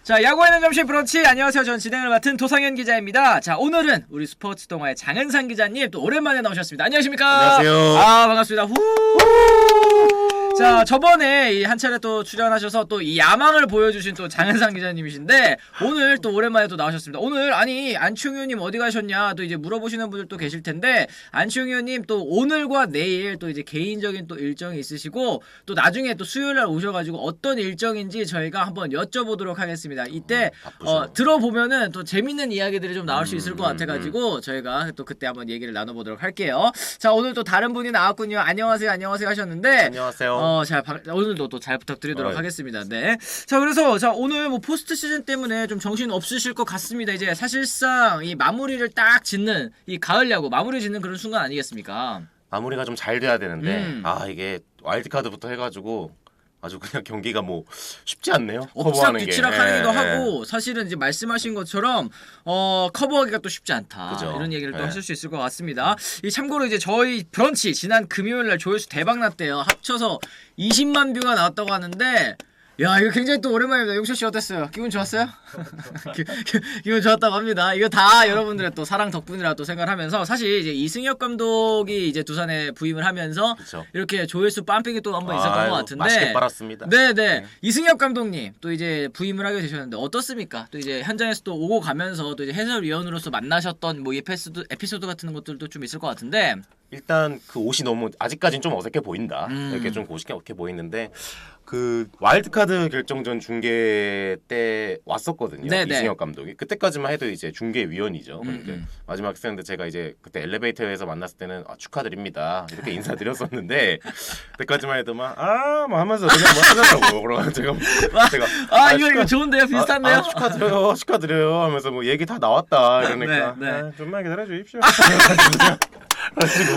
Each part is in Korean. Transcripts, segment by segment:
자, 야구하는 점심 브런치. 안녕하세요. 전 진행을 맡은 도상현 기자입니다. 자, 오늘은 우리 스포츠 동아의 장은상 기자님 또 오랜만에 나오셨습니다. 안녕하십니까? 안녕하세요. 아, 반갑습니다. 후. 자, 저번에 이 한 차례 또 출연하셔서 또 이 야망을 보여주신 또 장은상 기자님이신데 오늘 또 오랜만에 또 나오셨습니다. 오늘 아니 안치홍 의원님 어디 가셨냐 또 이제 물어보시는 분들도 계실 텐데 안치홍 의원님 또 오늘과 내일 또 이제 개인적인 또 일정이 있으시고 또 나중에 또 수요일 날 오셔가지고 어떤 일정인지 저희가 한번 여쭤보도록 하겠습니다. 이때 들어보면은 또 재밌는 이야기들이 좀 나올 수 있을 것 같아가지고 저희가 또 그때 한번 얘기를 나눠보도록 할게요. 자, 오늘 또 다른 분이 나왔군요. 안녕하세요, 안녕하세요 하셨는데 안녕하세요. 오늘도 또 잘 부탁드리도록 하겠습니다. 네. 자, 그래서 오늘 뭐 포스트 시즌 때문에 좀 정신 없으실 것 같습니다. 이제 사실상 이 마무리를 딱 짓는 이 가을 야구 마무리 짓는 그런 순간 아니겠습니까? 마무리가 좀 잘 돼야 되는데 이게 와일드카드부터 해가지고 아주 그냥 경기가 뭐 쉽지 않네요. 엎치락뒤치락하기도 하고 사실은 이제 말씀하신 것처럼 커버하기가 또 쉽지 않다. 그죠. 이런 얘기를 또 하실 수 있을 것 같습니다. 이 참고로 이제 저희 브런치 지난 금요일날 조회수 대박 났대요. 합쳐서 20만 뷰가 나왔다고 하는데. 야, 이거 굉장히 또 오랜만입니다. 용철 씨 어땠어요? 기분 좋았어요? 기분 좋았다고 합니다. 이거 다 여러분들의 또 사랑 덕분이라 또 생각을 하면서 사실 이제 이승엽 감독이 이제 두산에 부임을 하면서 그쵸. 이렇게 조회수 빰핑이 또 한번 있었던 것 같은데 맛있게 빨았습니다. 네네. 이승엽 감독님 또 이제 부임을 하게 되셨는데 어떻습니까? 또 이제 현장에서 또 오고 가면서 또 이제 해설위원으로서 만나셨던 뭐 에피소드 같은 것들도 좀 있을 것 같은데 일단 그 옷이 너무 아직까지는 좀 어색해 보인다. 이렇게 좀 어색해 보이는데 그 와일드카드 결정전 중계 때 왔었거든요. 네네. 이승엽 감독이 그때까지만 해도 이제 중계위원이죠. 그러니까 마지막 시즌 때 제가 이제 그때 엘리베이터에서 만났을 때는 축하드립니다 이렇게 인사드렸었는데 그때까지만 해도 막 하면서 그냥 뭐 하더라고. 그러면 제가 이거 좋은데요, 비슷한데요? 축하드려요 하면서 뭐 얘기 다 나왔다 이러니까 네. 좀만 기다려 주십시오.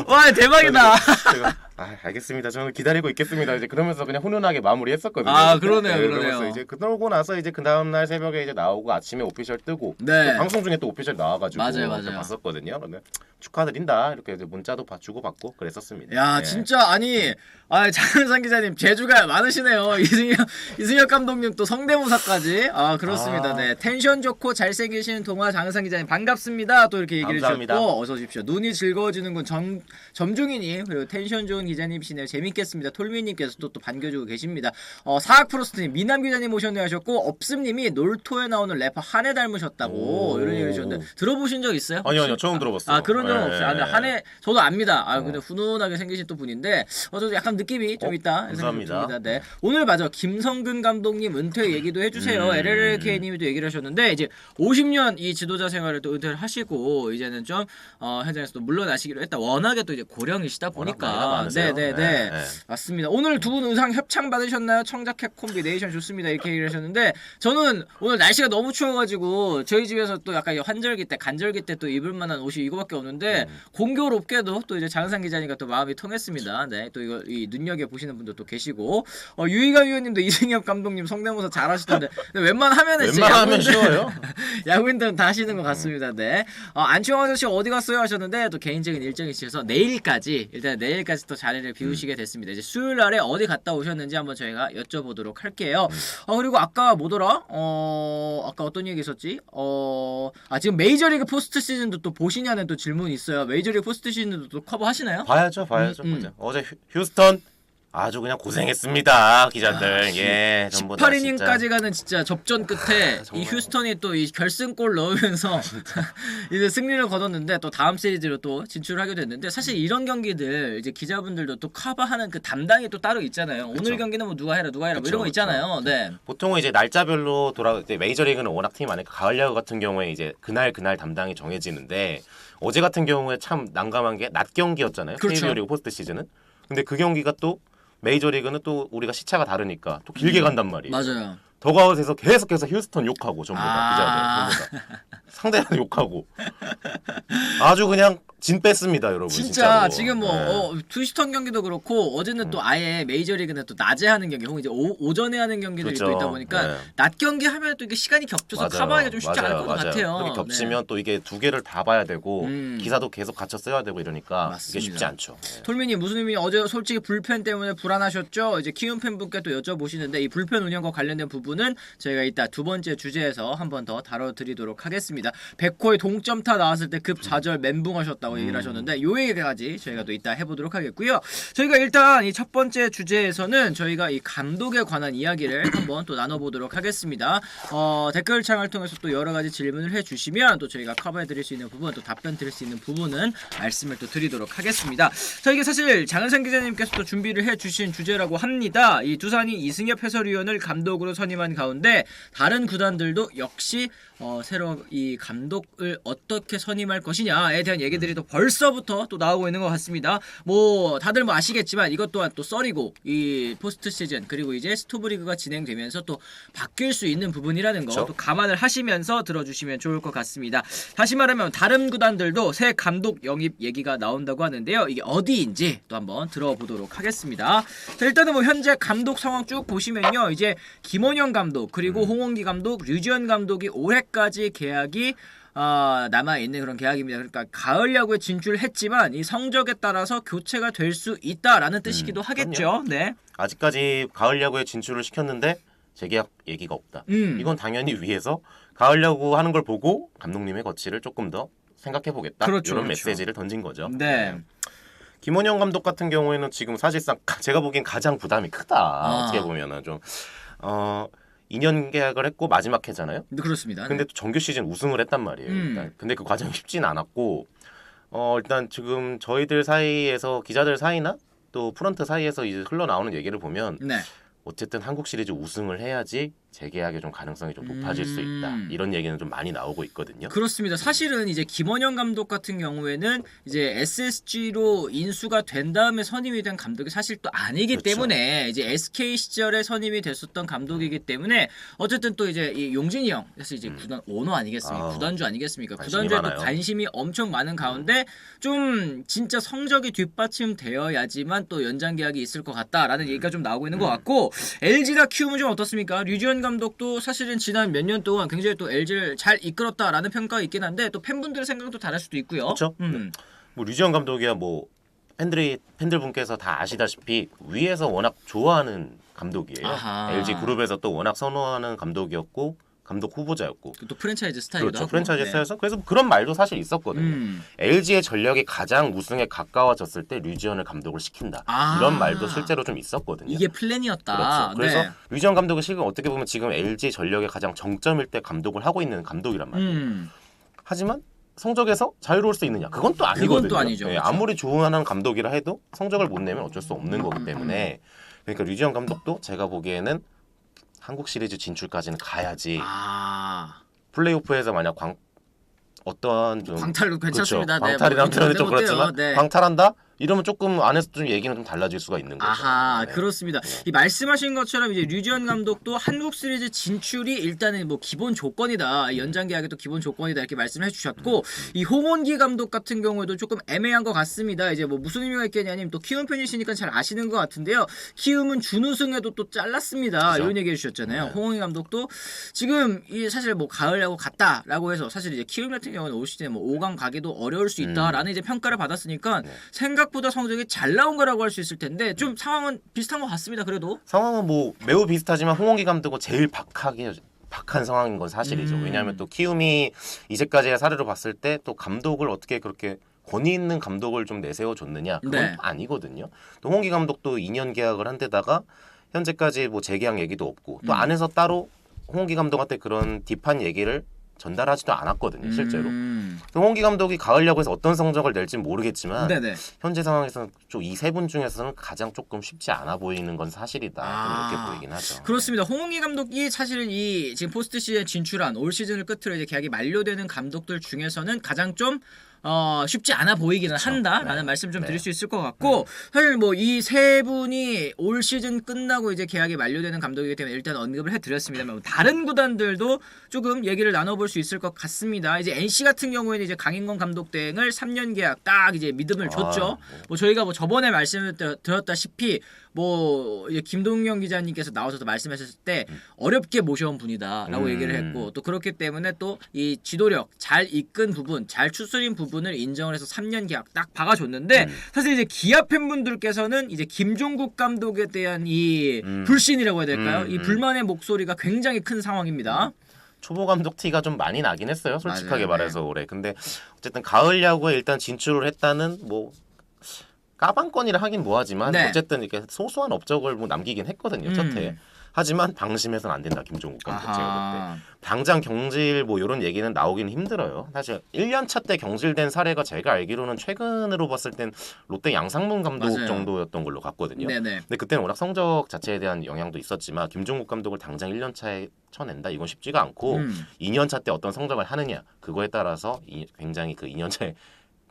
와, 대박이다. 제가 알겠습니다. 저는 기다리고 있겠습니다. 이제 그러면서 그냥 훈훈하게 마무리했었거든요. 그러네요. 그러면서 이제 그러고 나서 이제 그 다음 날 새벽에 이제 나오고 아침에 오피셜 뜨고 네. 또 방송 중에 또 오피셜 나와가지고 맞아요. 봤었거든요. 그러면 축하드린다 이렇게 이제 문자도 주고 받고 그랬었습니다. 야, 네. 진짜 아니 장은상 기자님 재주가 많으시네요. 이승엽 감독님 또 성대모사까지. 그렇습니다. 네, 텐션 좋고 잘생기신 동화 장은상 기자님 반갑습니다. 또 이렇게 얘기를 해주셨고 어서 오십시오. 눈이 즐거워지는군 점중이님 그리고 텐션 좋은 기자님이시네요. 재밌겠습니다. 톨미님께서 또 반겨주고 계십니다. 사학프로스트님 미남 기자님 오셨네요 하셨고 업슴님이 놀토에 나오는 래퍼 한해 닮으셨다고 이런 얘기를 해주셨는데 들어보신 적 있어요? 아니요 처음 들어봤어요. 그런 적은 없어요. 한해 저도 압니다. 근데 훈훈하게 생기신 또 분인데 저도 약간 느낌이 좀 있다. 감사합니다. 네. 오늘 맞아 김성근 감독님 은퇴 얘기도 해주세요. LLK님이 또 얘기를 하셨는데 이제 50년 이 지도자 생활을 또 은퇴를 하시고 이제는 좀 현장에서 또 물러나시기로 했다. 워낙에 또 이제 고령이시다 보니까 네. 맞습니다. 오늘 두 분 의상 협찬 받으셨나요? 청자켓 콤비네이션 좋습니다. 이렇게 얘기를 하셨는데 저는 오늘 날씨가 너무 추워가지고 저희 집에서 또 약간 환절기 때 간절기 때 또 입을 만한 옷이 이거밖에 없는데 공교롭게도 또 이제 장은상 기자님과 또 마음이 통했습니다. 네, 또 이거 눈여겨 보시는 분도 또 계시고 유희가 위원님도 이승엽 감독님 성대모사 잘하시던데 웬만하면 쉬워요. 야구인들은 다 하시는 것 같습니다. 네. 안치홍 아저씨 어디 갔어요 하셨는데 또 개인적인 일정이 있어서 내일까지 또 자리를 비우시게 됐습니다. 이제 수요일 날에 어디 갔다 오셨는지 한번 저희가 여쭤보도록 할게요. 그리고 아까 뭐더라? 아까 어떤 얘기 있었지? 지금 메이저리그 포스트 시즌도 또 보시냐는 또 질문이 있어요. 메이저리그 포스트 시즌도 또 커버 하시나요? 봐야죠. 어제 휴스턴 아주 그냥 고생했습니다 기자들. 예, 전부 다 18이닝까지 가는 진짜 접전 끝에 이 휴스턴이 또 이 결승골 넣으면서 이제 승리를 거뒀는데 또 다음 시리즈로 또 진출하게 됐는데 사실 이런 경기들 이제 기자분들도 또 커버하는 그 담당이 또 따로 있잖아요. 그쵸. 오늘 경기는 뭐 누가 해라 뭐 이런 거 있잖아요. 네. 보통은 이제 날짜별로 메이저리그는 워낙 팀이 많으니까 가을 야구 같은 경우에 이제 그날 담당이 정해지는데 어제 같은 경우에 참 난감한 게 낮 경기였잖아요. 그렇죠. KBO 리그 포스트 시즌은. 근데 그 경기가 또 메이저리그는 또 우리가 시차가 다르니까 또 길게 간단 말이에요. 맞아요. 더가웃에서 계속해서 휴스턴 욕하고 전부 다 기자들 전부 다 상대방 욕하고 아주 그냥 진 뺐습니다, 여러분. 진짜 진짜로. 지금 뭐 네. 투시턴 경기도 그렇고 어제는 또 아예 메이저리그는 또 낮에 하는 경기 혹은 이제 오전에 하는 경기들이 또 그렇죠. 있다 보니까 네. 낮 경기 하면 또 이게 시간이 겹쳐서 커버하기가 좀 쉽지 않을 것 같아요. 그렇게 겹치면 또 이게 두 개를 다 봐야 되고 기사도 계속 갖춰 써야 되고 이러니까 맞습니다. 이게 쉽지 않죠. 네. 톨민이 무슨 의미 어제 솔직히 불펜 때문에 불안하셨죠? 이제 키움 팬분께 또 여쭤보시는데 이 불펜 운영과 관련된 부분은 저희가 이따 두 번째 주제에서 한 번 더 다뤄드리도록 하겠습니다. 백호의 동점타 나왔을 때 급좌절 멘붕하셨다고 얘기를 하셨는데 요 얘기까지 저희가 또 이따 해보도록 하겠고요. 저희가 일단 이 첫 번째 주제에서는 저희가 이 감독에 관한 이야기를 한번 또 나눠보도록 하겠습니다. 댓글창을 통해서 또 여러 가지 질문을 해주시면 또 저희가 커버해드릴 수 있는 부분 또 답변 드릴 수 있는 부분은 말씀을 또 드리도록 하겠습니다. 자, 이게 사실 장은상 기자님께서 또 준비를 해주신 주제라고 합니다. 이 두산이 이승엽 해설위원을 감독으로 선임한 가운데 다른 구단들도 역시 새로 이 감독을 어떻게 선임할 것이냐에 대한 얘기들이 또 벌써부터 또 나오고 있는 것 같습니다. 뭐 다들 뭐 아시겠지만 이것 또한 또 썰이고 이 포스트 시즌 그리고 이제 스토브리그가 진행되면서 또 바뀔 수 있는 부분이라는 거 또 감안을 하시면서 들어주시면 좋을 것 같습니다. 다시 말하면 다른 구단들도 새 감독 영입 얘기가 나온다고 하는데요. 이게 어디인지 또 한번 들어보도록 하겠습니다. 자, 일단은 뭐 현재 감독 상황 쭉 보시면요. 이제 김원영 감독 그리고 홍원기 감독, 류지현 감독이 올해까지 계약이 남아있는 그런 계약입니다. 그러니까 가을 야구에 진출했지만 이 성적에 따라서 교체가 될 수 있다라는 뜻이기도 하겠죠. 네. 아직까지 가을 야구에 진출을 시켰는데 재계약 얘기가 없다. 이건 당연히 위에서 가을 야구 하는 걸 보고 감독님의 거취를 조금 더 생각해 보겠다. 그렇죠, 이런 그렇죠. 메시지를 던진 거죠. 네. 김원영 감독 같은 경우에는 지금 사실상 제가 보기엔 가장 부담이 크다. 어떻게 보면은 좀 2년 계약을 했고 마지막 해잖아요. 그렇습니다. 근데 또 정규 시즌 우승을 했단 말이에요. 일단. 근데 그 과정이 쉽진 않았고 일단 지금 저희들 사이에서 기자들 사이나 또 프런트 사이에서 이제 흘러나오는 얘기를 보면 네. 어쨌든 한국 시리즈 우승을 해야지 재계약의 좀 가능성이 좀 높아질 수 있다. 이런 얘기는 좀 많이 나오고 있거든요. 그렇습니다. 사실은 이제 김원영 감독 같은 경우에는 이제 SSG로 인수가 된 다음에 선임이 된 감독이 사실 또 아니기 그렇죠. 때문에 이제 SK 시절에 선임이 됐었던 감독이기 때문에 어쨌든 또 이제 이 용진이 형 사실 이제 구단 오너 아니겠습니까? 구단주 아니겠습니까? 관심이 구단주에 또 많아요. 관심이 엄청 많은 가운데 좀 진짜 성적이 뒷받침되어야지만 또 연장 계약이 있을 것 같다라는 얘기가 좀 나오고 있는 것 같고 LG나 키움은 좀 어떻습니까? 류지현 감독도 사실은 지난 몇 년 동안 굉장히 또 LG를 잘 이끌었다라는 평가가 있긴 한데 또 팬분들의 생각도 다를 수도 있고요. 그렇죠. 뭐 류지현 감독이야 뭐 팬들분께서 다 아시다시피 위에서 워낙 좋아하는 감독이에요. 아하. LG 그룹에서 또 워낙 선호하는 감독이었고 감독 후보자였고. 또 프랜차이즈 스타일도 그렇죠. 하고. 프랜차이즈 네. 스타일에서 그래서 그런 말도 사실 있었거든요. LG의 전력이 가장 우승에 가까워졌을 때 류지현을 감독을 시킨다. 이런 말도 실제로 좀 있었거든요. 이게 플랜이었다. 그렇죠. 그래서 네. 류지현 감독은 지금 어떻게 보면 지금 LG 전력의 가장 정점일 때 감독을 하고 있는 감독이란 말이에요. 하지만 성적에서 자유로울 수 있느냐? 그건 또 아니거든요. 그건 또 아니죠. 네, 그렇죠. 아무리 좋아하는 감독이라 해도 성적을 못 내면 어쩔 수 없는 거기 때문에 그러니까 류지현 감독도 제가 보기에는 한국 시리즈 진출까지는 가야지. 플레이오프에서 만약 어떤 좀 광탈도 괜찮습니다. 그렇죠. 네, 광탈이라는 뭐 표현이 좀 어때요? 그렇지만 네. 광탈한다? 이러면 조금 안에서 좀 얘기는 좀 달라질 수가 있는 거죠. 아하, 네. 그렇습니다. 이 말씀하신 것처럼 이제 류지현 감독도 한국 시리즈 진출이 일단은 뭐 기본 조건이다. 연장 계약의 또 기본 조건이다 이렇게 말씀해 주셨고 이 홍원기 감독 같은 경우에도 조금 애매한 것 같습니다. 이제 뭐 무슨 의미가 있겠냐님 또 키움 팬이시니까 잘 아시는 것 같은데요. 키움은 준우승에도 또 잘랐습니다. 그렇죠. 이런 얘기해 주셨잖아요. 네. 홍원기 감독도 지금 이 사실 뭐 가을야구 갔다라고 해서 사실 이제 키움 같은 경우는 올 시즌에 뭐 5강 가기도 어려울 수 있다라는 이제 평가를 받았으니까 생각보다 성적이 잘 나온 거라고 할 수 있을 텐데 좀 상황은 비슷한 것 같습니다. 그래도 상황은 뭐 매우 비슷하지만 홍원기 감독은 제일 박한 상황인 건 사실이죠. 왜냐하면 또 키움이 이제까지의 사례로 봤을 때 또 감독을 어떻게 그렇게 권위 있는 감독을 좀 내세워 줬느냐 그건 네. 아니거든요. 또 홍원기 감독도 2년 계약을 한 데다가 현재까지 뭐 재계약 얘기도 없고 또 안에서 따로 홍원기 감독한테 그런 딥한 얘기를 전달하지도 않았거든요. 실제로. 홍기 감독이 가을 야구에서 어떤 성적을 낼지는 모르겠지만 네네. 현재 상황에서는 좀 이 세 분 중에서는 가장 조금 쉽지 않아 보이는 건 사실이다. 좀 이렇게 보이긴 하죠. 그렇습니다. 홍은기 감독이 사실은 이 지금 포스트 시즌 진출한 올 시즌을 끝으로 이제 계약이 만료되는 감독들 중에서는 가장 좀 쉽지 않아 보이기는 그쵸. 한다라는 네. 말씀 좀 네. 드릴 수 있을 것 같고 사실 뭐 이 세 분이 올 시즌 끝나고 이제 계약이 만료되는 감독이기 때문에 일단 언급을 해드렸습니다만 다른 구단들도 조금 얘기를 나눠볼 수 있을 것 같습니다. 이제 NC 같은 경우에는 이제 강인권 감독 대행을 3년 계약 딱 이제 믿음을 줬죠. 뭐 저희가 뭐 저번에 말씀을 드렸다시피 뭐 이제 김동영 기자님께서 나와서 말씀하셨을 때 어렵게 모셔온 분이다라고 얘기를 했고 또 그렇기 때문에 또 이 지도력 잘 이끈 부분, 잘 추스린 부분을 인정을 해서 3년 계약 딱 박아줬는데 사실 이제 기아 팬분들께서는 이제 김종국 감독에 대한 이 불신이라고 해야 될까요? 이 불만의 목소리가 굉장히 큰 상황입니다. 초보 감독 티가 좀 많이 나긴 했어요. 솔직하게 맞아요. 말해서 올해. 근데 어쨌든 가을 야구에 일단 진출을 했다는 뭐 까방권이라 하긴 뭐하지만 네. 어쨌든 이렇게 소소한 업적을 뭐 남기긴 했거든요. 첫해. 하지만 방심해서는 안 된다. 김종국 감독 제가 볼 아하. 때. 당장 경질 뭐 이런 얘기는 나오긴 힘들어요. 사실 1년차 때 경질된 사례가 제가 알기로는 최근으로 봤을 땐 롯데 양상문 감독 맞아요. 정도였던 걸로 갔거든요. 네네. 근데 그때는 워낙 성적 자체에 대한 영향도 있었지만 김종국 감독을 당장 1년차에 쳐낸다 이건 쉽지가 않고 2년차 때 어떤 성적을 하느냐 그거에 따라서 굉장히 그 2년차에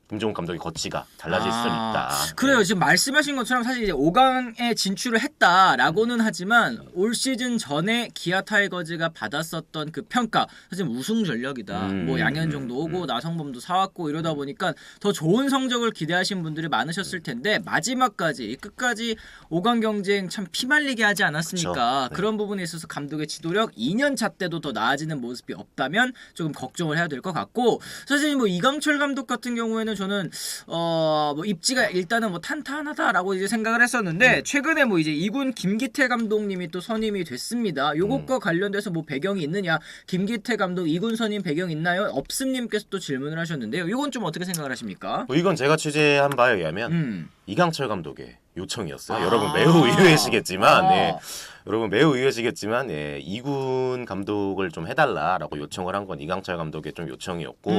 김종국 감독의 거치가 달라질 수는 있다. 그래요. 지금 말씀하신 것처럼 사실 이제 5강에 진출을 했다라고는 하지만 올 시즌 전에 기아 타이거즈가 받았었던 그 평가 사실 우승 전력이다. 뭐 양현종도 오고 나성범도 사왔고 이러다 보니까 더 좋은 성적을 기대하신 분들이 많으셨을 텐데 마지막까지 끝까지 5강 경쟁 참 피말리게 하지 않았습니까? 그렇죠. 네. 그런 부분에 있어서 감독의 지도력 2년차 때도 더 나아지는 모습이 없다면 조금 걱정을 해야 될 것 같고 사실 뭐 이강철 감독 같은 경우에는 저는 뭐 입지가 일단은 뭐 탄탄하다라고 이제 생각을 했었는데 최근에 뭐 이제 이군 김기태 감독님이 또 선임이 됐습니다. 요것과 관련돼서 뭐 배경이 있느냐? 김기태 감독 이군 선임 배경 있나요? 없음님께서 또 질문을 하셨는데요. 이건 좀 어떻게 생각을 하십니까? 뭐 이건 제가 취재한 바에 의하면 이강철 감독의 요청이었어요. 아. 여러분 매우 의외시겠지만 여러분 매우 의외시겠지만 예, 이군 감독을 좀 해달라라고 요청을 한 건 이강철 감독의 좀 요청이었고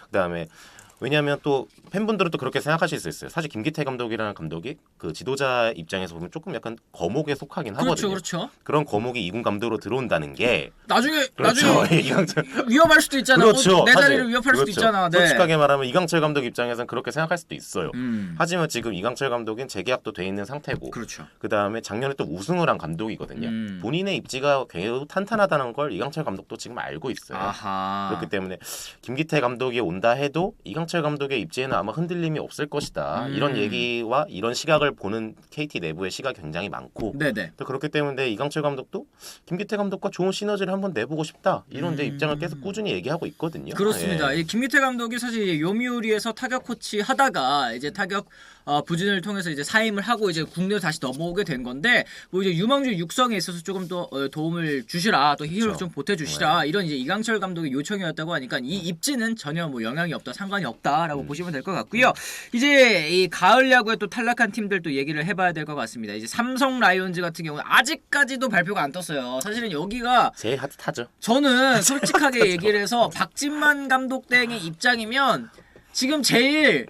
그다음에 왜냐하면 또 팬분들은 또 그렇게 생각하실 수 있어요. 사실 김기태 감독이라는 감독이 그 지도자 입장에서 보면 조금 약간 거목에 속하긴 하거든요. 그렇죠. 그런 거목이 이군 감독으로 들어온다는 게 나중에 그렇죠. 이강철 위험할 수도 있잖아. 그렇죠. 내 사실 자리를 위협할 수도 그렇죠. 있잖아. 네. 솔직하게 말하면 이강철 감독 입장에서는 그렇게 생각할 수도 있어요. 하지만 지금 이강철 감독은 재계약도 돼 있는 상태고 그렇죠. 그다음에 작년에 또 우승을 한 감독이거든요. 본인의 입지가 매우 탄탄하다는 걸 이강철 감독도 지금 알고 있어요. 아하. 그렇기 때문에 김기태 감독이 온다 해도 이강철 감독의 입지에는 아마 흔들림이 없을 것이다. 이런 얘기와 이런 시각을 보는 KT 내부의 시각이 굉장히 많고 네네. 또 그렇기 때문에 이강철 감독도 김기태 감독과 좋은 시너지를 한번 내보고 싶다. 이런 데 입장을 계속 꾸준히 얘기하고 있거든요. 그렇습니다. 예. 이 김기태 감독이 사실 요미우리에서 타격 코치 하다가 이제 타격 부진을 통해서 이제 사임을 하고 이제 국내로 다시 넘어오게 된 건데 뭐 이제 유망주 육성에 있어서 조금 더 도움을 주시라 또 힘을 그렇죠. 좀 보태주시라 이런 이제 이강철 감독의 요청이었다고 하니까 이 입지는 전혀 뭐 영향이 없다 상관이 없다라고 보시면 될 것 같고요. 이제 이 가을 야구에 또 탈락한 팀들도 얘기를 해봐야 될 것 같습니다. 이제 삼성 라이온즈 같은 경우는 아직까지도 발표가 안 떴어요. 사실은 여기가 제일 핫하죠. 저는 솔직하게 얘기를 해서 박진만 감독 대행의 입장이면 지금 제일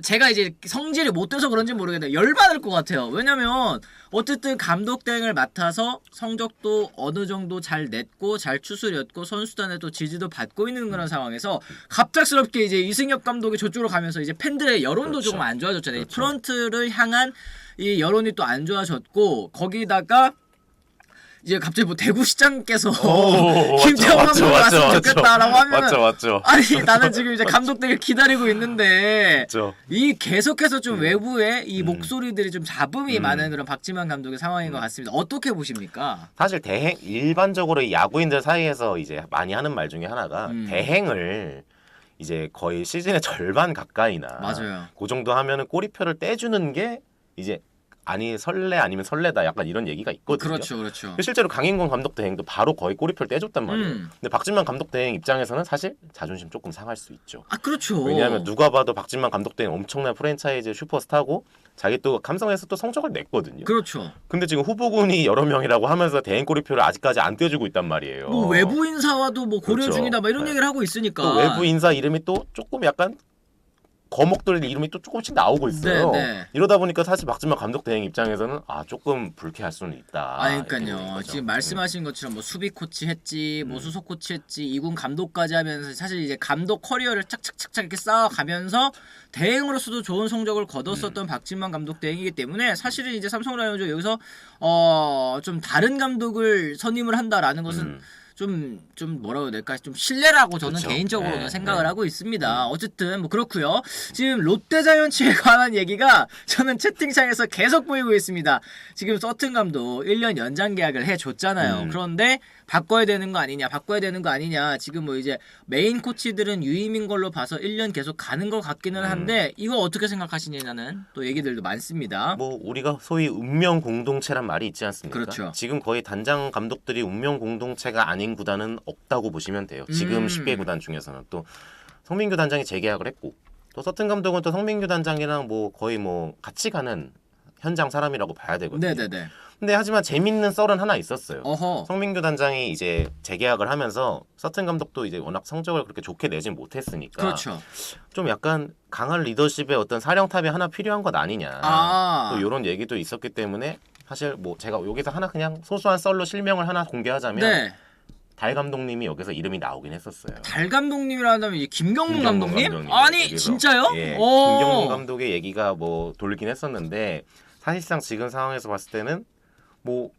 제가 이제 성질이 못 돼서 그런지 모르겠는데 열받을 것 같아요. 왜냐면 어쨌든 감독 대행을 맡아서 성적도 어느 정도 잘 냈고 잘 추스렸고 선수단에 또 지지도 받고 있는 그런 상황에서 갑작스럽게 이제 이승엽 감독이 저쪽으로 가면서 이제 팬들의 여론도 그렇죠. 조금 안 좋아졌잖아요. 그렇죠. 프런트를 향한 이 여론이 또 안 좋아졌고 거기다가 이제 갑자기 뭐 대구시장께서 김태형 감독 왔으면 좋겠다라고 하면은 맞죠. 아니 나는 지금 이제 감독들을 기다리고 있는데 맞죠. 이 계속해서 좀 외부에 이 목소리들이 좀 잡음이 많은 그런 박지만 감독의 상황인 것 같습니다. 어떻게 보십니까? 사실 대행 일반적으로 이 야구인들 사이에서 이제 많이 하는 말 중에 하나가 대행을 이제 거의 시즌의 절반 가까이나 맞아요. 그 정도 하면은 꼬리표를 떼주는 게 이제 아니 설레 아니면 설레다 약간 이런 얘기가 있거든요. 그렇죠. 실제로 강인권 감독 대행도 바로 거의 꼬리표를 떼줬단 말이에요. 근데 박진만 감독 대행 입장에서는 사실 자존심 조금 상할 수 있죠. 아 그렇죠. 왜냐하면 누가 봐도 박진만 감독 대행 엄청난 프랜차이즈 슈퍼스타고 자기 또 감성에서 또 성적을 냈거든요. 그렇죠. 근데 지금 후보군이 여러 명이라고 하면서 대행 꼬리표를 아직까지 안 떼주고 있단 말이에요. 뭐 외부 인사와도 뭐 고려 그렇죠. 중이다 막 이런 네. 얘기를 하고 있으니까 또 외부 인사 이름이 또 조금 약간 거목들 이름이 또 조금씩 나오고 있어요. 네. 이러다 보니까 사실 박진만 감독 대행 입장에서는 조금 불쾌할 수는 있다. 그러니까요. 지금 말씀하신 것처럼 뭐 수비 코치 했지, 뭐 수석 코치 했지, 2군 감독까지 하면서 사실 이제 감독 커리어를 착착착착 이렇게 쌓아가면서 대행으로서도 좋은 성적을 거뒀었던 박진만 감독 대행이기 때문에 사실은 이제 삼성 라이온즈 여기서 좀 다른 감독을 선임을 한다라는 것은 좀 뭐라고 해야 될까, 좀 신뢰라고 저는 그쵸. 개인적으로는 생각을 하고 있습니다. 어쨌든 뭐 그렇고요. 지금 롯데자이언츠에 관한 얘기가 저는 채팅창에서 계속 보이고 있습니다. 지금 서튼 감독 1년 연장 계약을 해줬잖아요. 그런데 바꿔야 되는 거 아니냐. 지금 뭐 이제 메인 코치들은 유임인 걸로 봐서 1년 계속 가는 것 같기는 한데 이거 어떻게 생각하시냐는 또 얘기들도 많습니다. 뭐 우리가 소위 운명 공동체란 말이 있지 않습니까? 그렇죠. 지금 거의 단장 감독들이 운명 공동체가 아닌 구단은 없다고 보시면 돼요. 지금 10개 구단 중에서는 또 성민규 단장이 재계약을 했고 또 서튼 감독은 또 성민규 단장이랑 뭐 거의 뭐 같이 가는 현장 사람이라고 봐야 되거든요. 네네네. 근데 하지만 재밌는 썰은 하나 있었어요. 어허. 성민규 단장이 이제 재계약을 하면서 서튼 감독도 이제 워낙 성적을 그렇게 좋게 내진 못했으니까 그렇죠. 좀 약간 강한 리더십의 어떤 사령탑이 하나 필요한 것 아니냐. 또 이런 얘기도 있었기 때문에 사실 뭐 제가 여기서 하나 그냥 소소한 썰로 실명을 하나 공개하자면 네. 달 감독님이 여기서 이름이 나오긴 했었어요. 달 감독님이라면 이제 김경문 감독님? 감독님. 아니 여기서. 진짜요? 예, 오. 김경문 감독의 얘기가 뭐 돌긴 했었는데 사실상 지금 상황에서 봤을 때는 뭐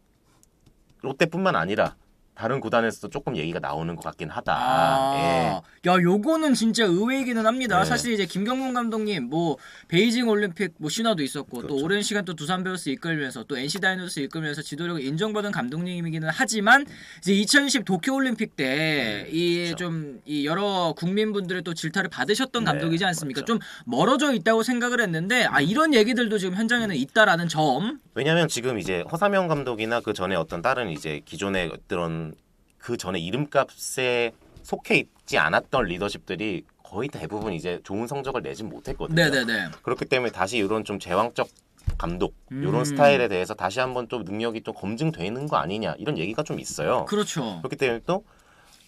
롯데뿐만 아니라 다른 구단에서도 조금 얘기가 나오는 것 같긴 하다. 예. 야, 요거는 진짜 의외이기는 합니다. 네. 사실 이제 김경문 감독님 뭐 베이징 올림픽 뭐 신화도 있었고 그렇죠. 또 오랜 시간 또 두산 베어스 이끌면서 또 NC 다이노스 이끌면서 지도력을 인정받은 감독님이기는 하지만 이제 2010 도쿄 올림픽 때 이 좀 이 여러 국민분들의 또 질타를 받으셨던 네, 감독이지 않습니까? 그렇죠. 좀 멀어져 있다고 생각을 했는데 이런 얘기들도 지금 현장에는 있다라는 점. 왜냐하면 지금 이제 허삼영 감독이나 그 전에 어떤 다른 이제 기존의 어떤 그 전에 이름값에 속해 있지 않았던 리더십들이 거의 대부분 이제 좋은 성적을 내진 못했거든요. 네네네. 그렇기 때문에 다시 이런 좀 제왕적 감독 이런 스타일에 대해서 다시 한번 또 능력이 또 검증되는 거 아니냐 이런 얘기가 좀 있어요. 그렇죠. 그렇기 때문에 또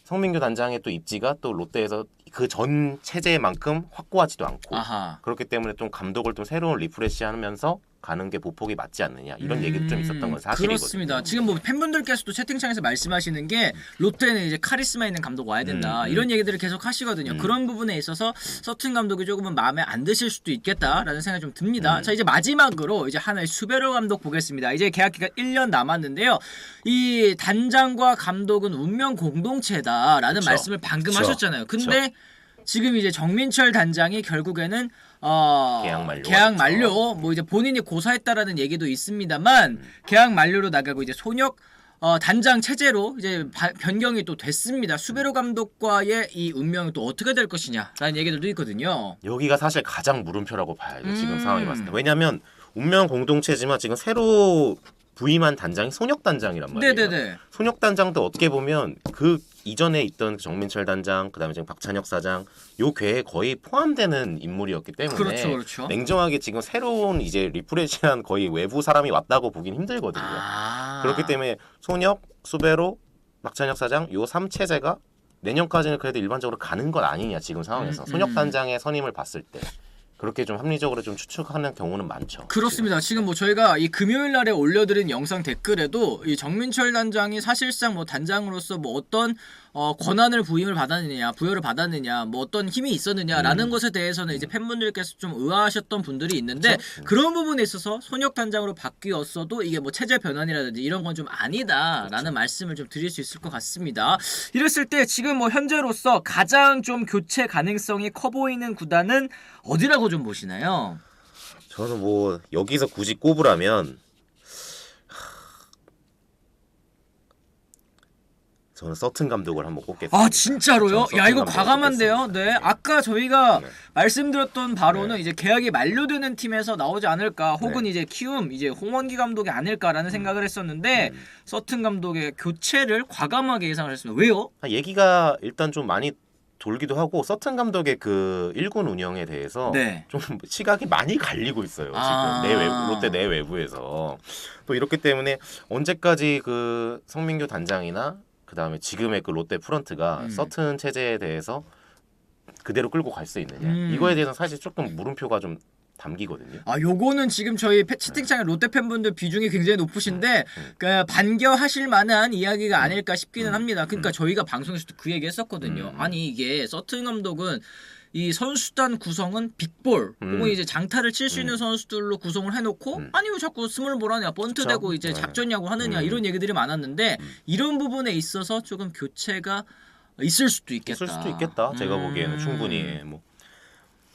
성민규 단장의 또 입지가 또 롯데에서 그 전 체제만큼 확고하지도 않고 아하. 그렇기 때문에 좀 감독을 좀 새로운 리프레시하면서 가는 게 보폭이 맞지 않느냐 이런 얘기도 좀 있었던 건 사실이거든요. 그렇습니다. 지금 뭐 팬분들께서도 채팅창에서 말씀하시는 게 롯데는 이제 카리스마 있는 감독 와야 된다 이런 얘기들을 계속 하시거든요. 그런 부분에 있어서 서튼 감독이 조금은 마음에 안 드실 수도 있겠다라는 생각이 좀 듭니다. 자, 이제 마지막으로 이제 하나의 수베로 감독 보겠습니다. 이제 계약 기간 1년 남았는데요. 이 단장과 감독은 운명 공동체다라는 그쵸. 말씀을 방금 그쵸. 하셨잖아요. 근데 지금 이제 정민철 단장이 결국에는 계약 만료 뭐 이제 본인이 고사했다라는 얘기도 있습니다만 계약 만료로 나가고 이제 손혁 단장 체제로 이제 변경이 또 됐습니다. 수베로 감독과의 이 운명이 또 어떻게 될 것이냐라는 얘기들도 있거든요. 여기가 사실 가장 물음표라고 봐야죠. 지금 상황이 봤을 때. 왜냐하면 운명 공동체지만 지금 새로 부임한 단장이 손혁 단장이란 말이에요. 네네네. 손혁 단장도 어떻게 보면 그 이전에 있던 정민철 단장, 그다음에 지금 박찬혁 사장 요 궤에 거의 포함되는 인물이었기 때문에 그렇죠. 냉정하게 지금 새로운 이제 리프레시한 거의 외부 사람이 왔다고 보긴 힘들거든요. 그렇기 때문에 손혁, 수베로, 박찬혁 사장 요 3체제가 내년까지는 그래도 일반적으로 가는 것 아니냐 지금 상황에서 손혁 단장의 선임을 봤을 때 그렇게 좀 합리적으로 좀 추측하는 경우는 많죠. 그렇습니다. 지금 뭐 저희가 이 금요일 날에 올려드린 영상 댓글에도 이 정민철 단장이 사실상 뭐 단장으로서 뭐 어떤 권한을 부여를 받았느냐, 뭐 어떤 힘이 있었느냐라는 것에 대해서는 이제 팬분들께서 좀 의아하셨던 분들이 있는데 그런 부분에 있어서 손혁 단장으로 바뀌었어도 이게 뭐 체제 변환이라든지 이런 건 좀 아니다라는 말씀을 좀 드릴 수 있을 것 같습니다. 이랬을 때 지금 뭐 현재로서 가장 좀 교체 가능성이 커 보이는 구단은 어디라고 좀 보시나요? 저는 뭐 여기서 굳이 꼽으라면 저는 서튼 감독을 한번 꼽겠습니다. 진짜로요? 저는 야, 이거 서튼 감독을 과감한데요. 꼽겠습니다. 네, 아까 저희가 네. 말씀드렸던 바로는 이제 계약이 만료되는 팀에서 나오지 않을까, 혹은 이제 키움 이제 홍원기 감독이 아닐까라는 생각을 했었는데 서튼 감독의 교체를 과감하게 예상을 했습니다. 왜요? 얘기가 일단 좀 많이 돌기도 하고 서튼 감독의 그 1군 운영에 대해서 네. 좀 시각이 많이 갈리고 있어요. 지금 롯데 내외부에서 또 이렇기 때문에 언제까지 그 성민규 단장이나 그 다음에 지금의 그 롯데 프런트가 서튼 체제에 대해서 그대로 끌고 갈 수 있느냐. 이거에 대해서 사실 조금 물음표가 좀 담기거든요. 아, 요거는 지금 저희 채팅창에 롯데 팬분들 비중이 굉장히 높으신데 그 반겨하실 만한 이야기가 아닐까 싶기는 합니다. 그러니까 저희가 방송에서도 그 얘기 했었거든요. 아니 이게 서튼 감독은 이 선수단 구성은 빅볼 혹은 이제 장타를 칠 수 있는 선수들로 구성을 해놓고 아니 왜 자꾸 스몰볼 하냐 번트 대고 이제 작전야구 하느냐 이런 얘기들이 많았는데 이런 부분에 있어서 조금 교체가 있을 수도 있겠다. 있을 수도 있겠다. 제가 보기에는 충분히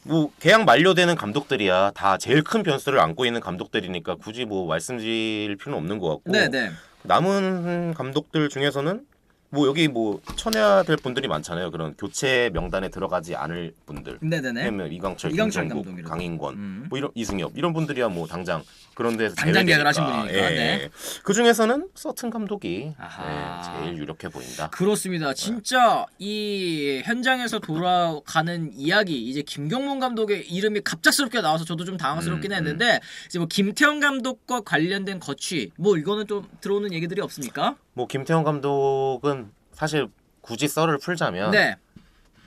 뭐 계약 만료되는 감독들이야 다 제일 큰 변수를 안고 있는 감독들이니까 굳이 뭐 말씀드릴 필요는 없는 것 같고 네네. 남은 감독들 중에서는 뭐 여기 뭐 쳐내야 될 분들이 많잖아요. 그런 교체 명단에 들어가지 않을 분들. 네네네. 왜냐면 이강철, 이강철 김종국, 감독이라도. 강인권, 뭐 이런 이승엽 이런 분들이야 뭐 당장 그런 데서 당장 계약을 제외되니까. 하신 분이니까. 네. 그 중에서는 서튼 감독이 아하. 제일 유력해 보인다. 그렇습니다. 진짜 이 현장에서 돌아가는 이야기 이제 김경문 감독의 이름이 갑작스럽게 나와서 저도 좀 당황스럽긴 했는데 이제 뭐 김태형 감독과 관련된 거취 뭐 이거는 좀 들어오는 얘기들이 없습니까? 뭐 김태형 감독은 사실 굳이 썰을 풀자면 네.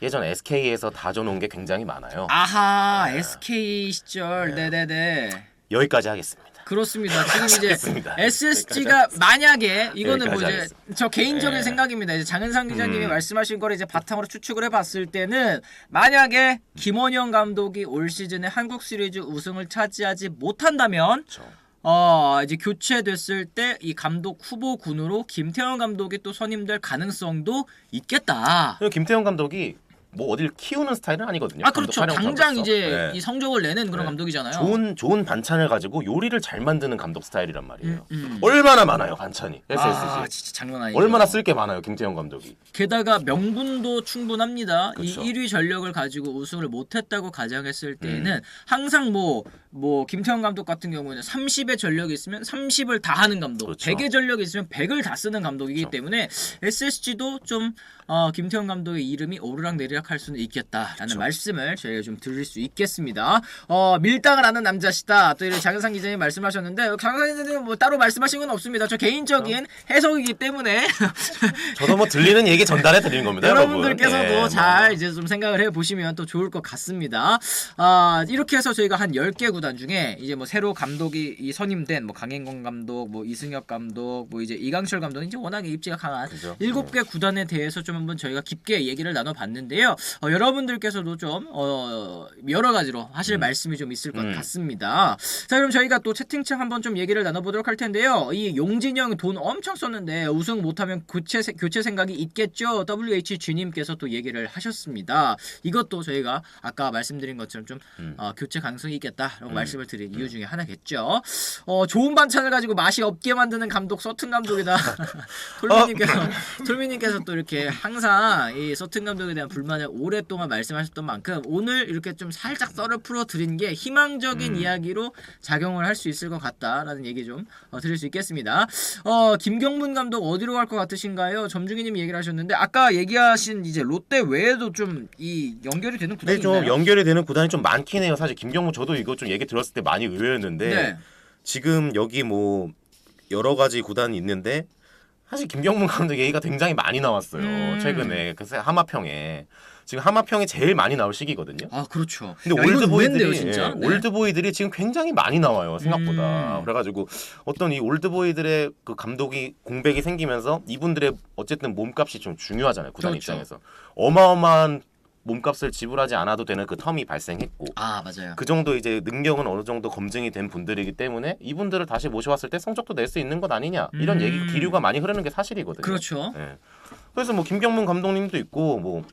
예전 SK에서 다져놓은 게 굉장히 많아요. 아하 SK 시절 네네네. 여기까지 하겠습니다. 그렇습니다. 지금 이제 알겠습니다. SSG가 만약에 이거는 뭐 여기까지 이제 하겠습니다. 저 개인적인 생각입니다. 이제 장은상 기자님이 말씀하신 거를 이제 바탕으로 추측을 해봤을 때는 만약에 김원형 감독이 올 시즌에 한국 시리즈 우승을 차지하지 못한다면 그렇죠. 이제 교체됐을 때 이 감독 후보군으로 김태형 감독이 또 선임될 가능성도 있겠다. 그리고 김태형 감독이 뭐 어딜 키우는 스타일은 아니거든요. 아 그렇죠. 감독 당장 촬영감으로서. 이제 네. 이 성적을 내는 그런 감독이잖아요. 좋은 반찬을 가지고 요리를 잘 만드는 감독 스타일이란 말이에요. 얼마나 많아요 반찬이 SSG. 아 진짜 장난 아니죠. 얼마나 쓸 게 많아요 김태형 감독이. 게다가 명분도 충분합니다. 그렇죠. 이 1위 전력을 가지고 우승을 못했다고 가정했을 때에는 항상 뭐 김태형 감독 같은 경우는 30의 전력이 있으면 30을 다 하는 감독, 그렇죠. 100의 전력이 있으면 100을 다 쓰는 감독이기 그렇죠. 때문에 SSG도 좀 김태형 감독의 이름이 오르락내리락 할 수는 있겠다라는 그렇죠. 말씀을 저희가 좀 드릴 수 있겠습니다. 밀당을 하는 남자시다. 또 이렇게 장은상 기자님 말씀하셨는데 장은상 기자님 뭐 따로 말씀하신 건 없습니다. 저 개인적인 해석이기 때문에 저도 뭐 들리는 얘기 전달해 드리는 겁니다. 여러분들께서도 여러분. 잘 이제 좀 생각을 해보시면 또 좋을 것 같습니다. 이렇게 해서 저희가 한 10개 구단 중에 이제 뭐 새로 감독이 선임된 뭐 강인권 감독, 뭐 이승엽 감독, 뭐 이제 이강철 감독 이제 워낙에 입지가 강한 그죠? 7개 구단에 대해서 좀 한번 저희가 깊게 얘기를 나눠봤는데요. 여러분들께서도 좀 여러 가지로 하실 말씀이 좀 있을 것 같습니다. 자 그럼 저희가 또 채팅창 한번 좀 얘기를 나눠보도록 할 텐데요. 이 용진영 돈 엄청 썼는데 우승 못하면 교체 생각이 있겠죠. WHG님께서 또 얘기를 하셨습니다. 이것도 저희가 아까 말씀드린 것처럼 좀 교체 가능성이 있겠다라고 말씀을 드린 이유 중에 하나겠죠. 좋은 반찬을 가지고 맛이 없게 만드는 감독 서튼 감독이다. 톨미님께서 또 이렇게 항상 이 서튼 감독에 대한 불만을 오랫동안 말씀하셨던 만큼 오늘 이렇게 좀 살짝 썰을 풀어드린 게 희망적인 이야기로 작용을 할 수 있을 것 같다라는 얘기 좀 드릴 수 있겠습니다. 김경문 감독 어디로 갈 것 같으신가요? 점중이님이 얘기를 하셨는데 아까 얘기하신 이제 롯데 외에도 좀 이 연결이 되는 구단이 네, 좀 있나요? 연결이 되는 구단이 좀 많긴 해요. 사실 김경문 저도 이거 좀 얘기 들었을 때 많이 의외였는데 네. 지금 여기 뭐 여러 가지 구단이 있는데 사실 김경문 감독 얘기가 굉장히 많이 나왔어요. 최근에 그래서 하마평에 지금 하마평에 제일 많이 나올 시기거든요. 아 그렇죠. 근데 야, 이건 올드보이들이 의외인데요, 진짜. 네. 올드보이들이 지금 굉장히 많이 나와요 생각보다. 그래가지고 어떤 이 올드보이들의 그 감독이 공백이 생기면서 이분들의 어쨌든 몸값이 좀 중요하잖아요 구단 그렇죠. 입장에서. 어마어마한 몸값을 지불하지 않아도 되는 그 텀이 발생했고 아 맞아요. 그 정도 이제 능력은 어느 정도 검증이 된 분들이기 때문에 이분들을 다시 모셔왔을 때 성적도 낼 수 있는 것 아니냐 이런 얘기 기류가 많이 흐르는 게 사실이거든요. 그렇죠. 예. 그래서 뭐 김경문 감독님도 있고 뭐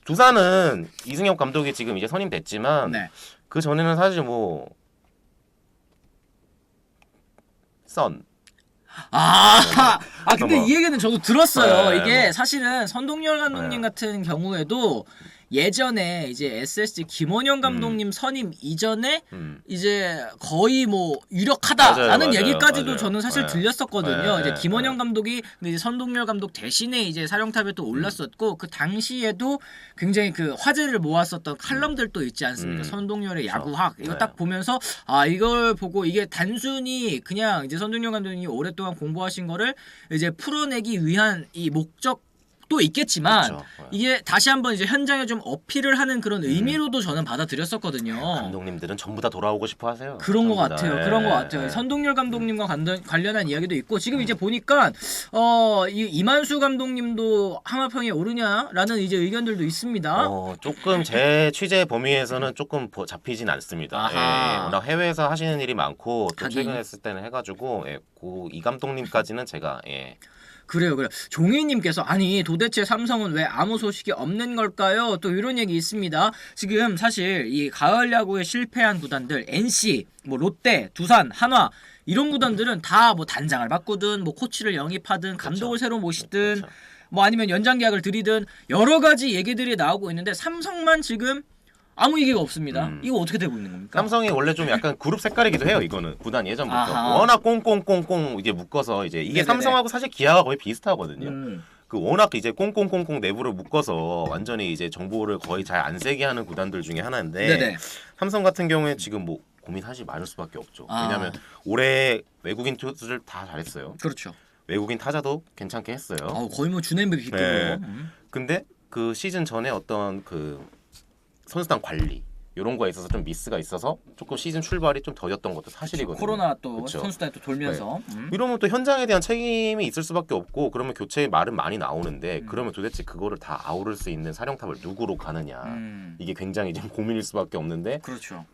두산은 이승엽 감독이 지금 이제 선임됐지만 네. 그 전에는 사실 뭐 선 근데 뭐. 이 얘기는 저도 들었어요. 네, 이게 뭐. 사실은 선동열 감독님 같은 경우에도 예전에 이제 SSG 김원형 감독님 선임 이전에 이제 거의 뭐 유력하다라는 맞아요, 얘기까지도 맞아요. 저는 사실 네. 들렸었거든요. 네, 이제 네, 김원형 감독이 근데 이제 선동열 감독 대신에 이제 사령탑에 또 올랐었고 그 당시에도 굉장히 그 화제를 모았었던 칼럼들도 있지 않습니까? 선동열의 야구학 이거 네. 딱 보면서 이걸 보고 이게 단순히 그냥 이제 선동열 감독님이 오랫동안 공부하신 거를 이제 풀어내기 위한 이 목적 또 있겠지만 그렇죠. 이게 다시 한번 이제 현장에 좀 어필을 하는 그런 의미로도 저는 받아들였었거든요. 감독님들은 전부 다 돌아오고 싶어 하세요. 그런 것 전부 다. 같아요. 예, 그런 것 같아요. 예. 선동열 감독님과 관련한 이야기도 있고 지금 이제 보니까 이 이만수 감독님도 하마평에 오르냐라는 이제 의견들도 있습니다. 조금 제 취재 범위에서는 조금 잡히진 않습니다. 아하. 예, 워낙 해외에서 하시는 일이 많고 또 하긴. 최근에 했을 때는 해가지고 이 감독님까지는 제가 그래요. 종희님께서 아니 도대체 삼성은 왜 아무 소식이 없는 걸까요? 또 이런 얘기 있습니다. 지금 사실 이 가을 야구에 실패한 구단들 NC, 뭐 롯데, 두산, 한화 이런 구단들은 다 뭐 단장을 바꾸든 뭐 코치를 영입하든 감독을 새로 모시든 그렇죠. 뭐 아니면 연장 계약을 들이든 여러 가지 얘기들이 나오고 있는데 삼성만 지금 아무 얘기가 없습니다. 이거 어떻게 되고 있는 겁니까? 삼성이 원래 좀 약간 그룹 색깔이기도 해요. 이거는 구단 예전부터 아하. 워낙 꽁꽁꽁꽁 이제 묶어서 이제 이게 네네네. 삼성하고 사실 기아가 거의 비슷하거든요. 음. 그 워낙 이제 꽁꽁꽁꽁 내부를 묶어서 완전히 이제 정보를 거의 잘 안 새게 하는 구단들 중에 하나인데 네네. 삼성 같은 경우에 지금 뭐 고민하시 많을 수밖에 없죠. 왜냐하면 올해 외국인 투수들 다 잘했어요. 그렇죠. 외국인 타자도 괜찮게 했어요. 거의 뭐 준MVP 비급으로. 네. 근데 그 시즌 전에 어떤 그 선수단 관리 이런 거에 있어서 좀 미스가 있어서 조금 시즌 출발이 좀 더뎠던 것도 사실이거든요. 코로나 또 그쵸. 선수단에 또 돌면서. 이러면 또 현장에 대한 책임이 있을 수밖에 없고 그러면 교체의 말은 많이 나오는데 그러면 도대체 그거를 다 아우를 수 있는 사령탑을 누구로 가느냐 이게 굉장히 좀 고민일 수밖에 없는데 그렇죠.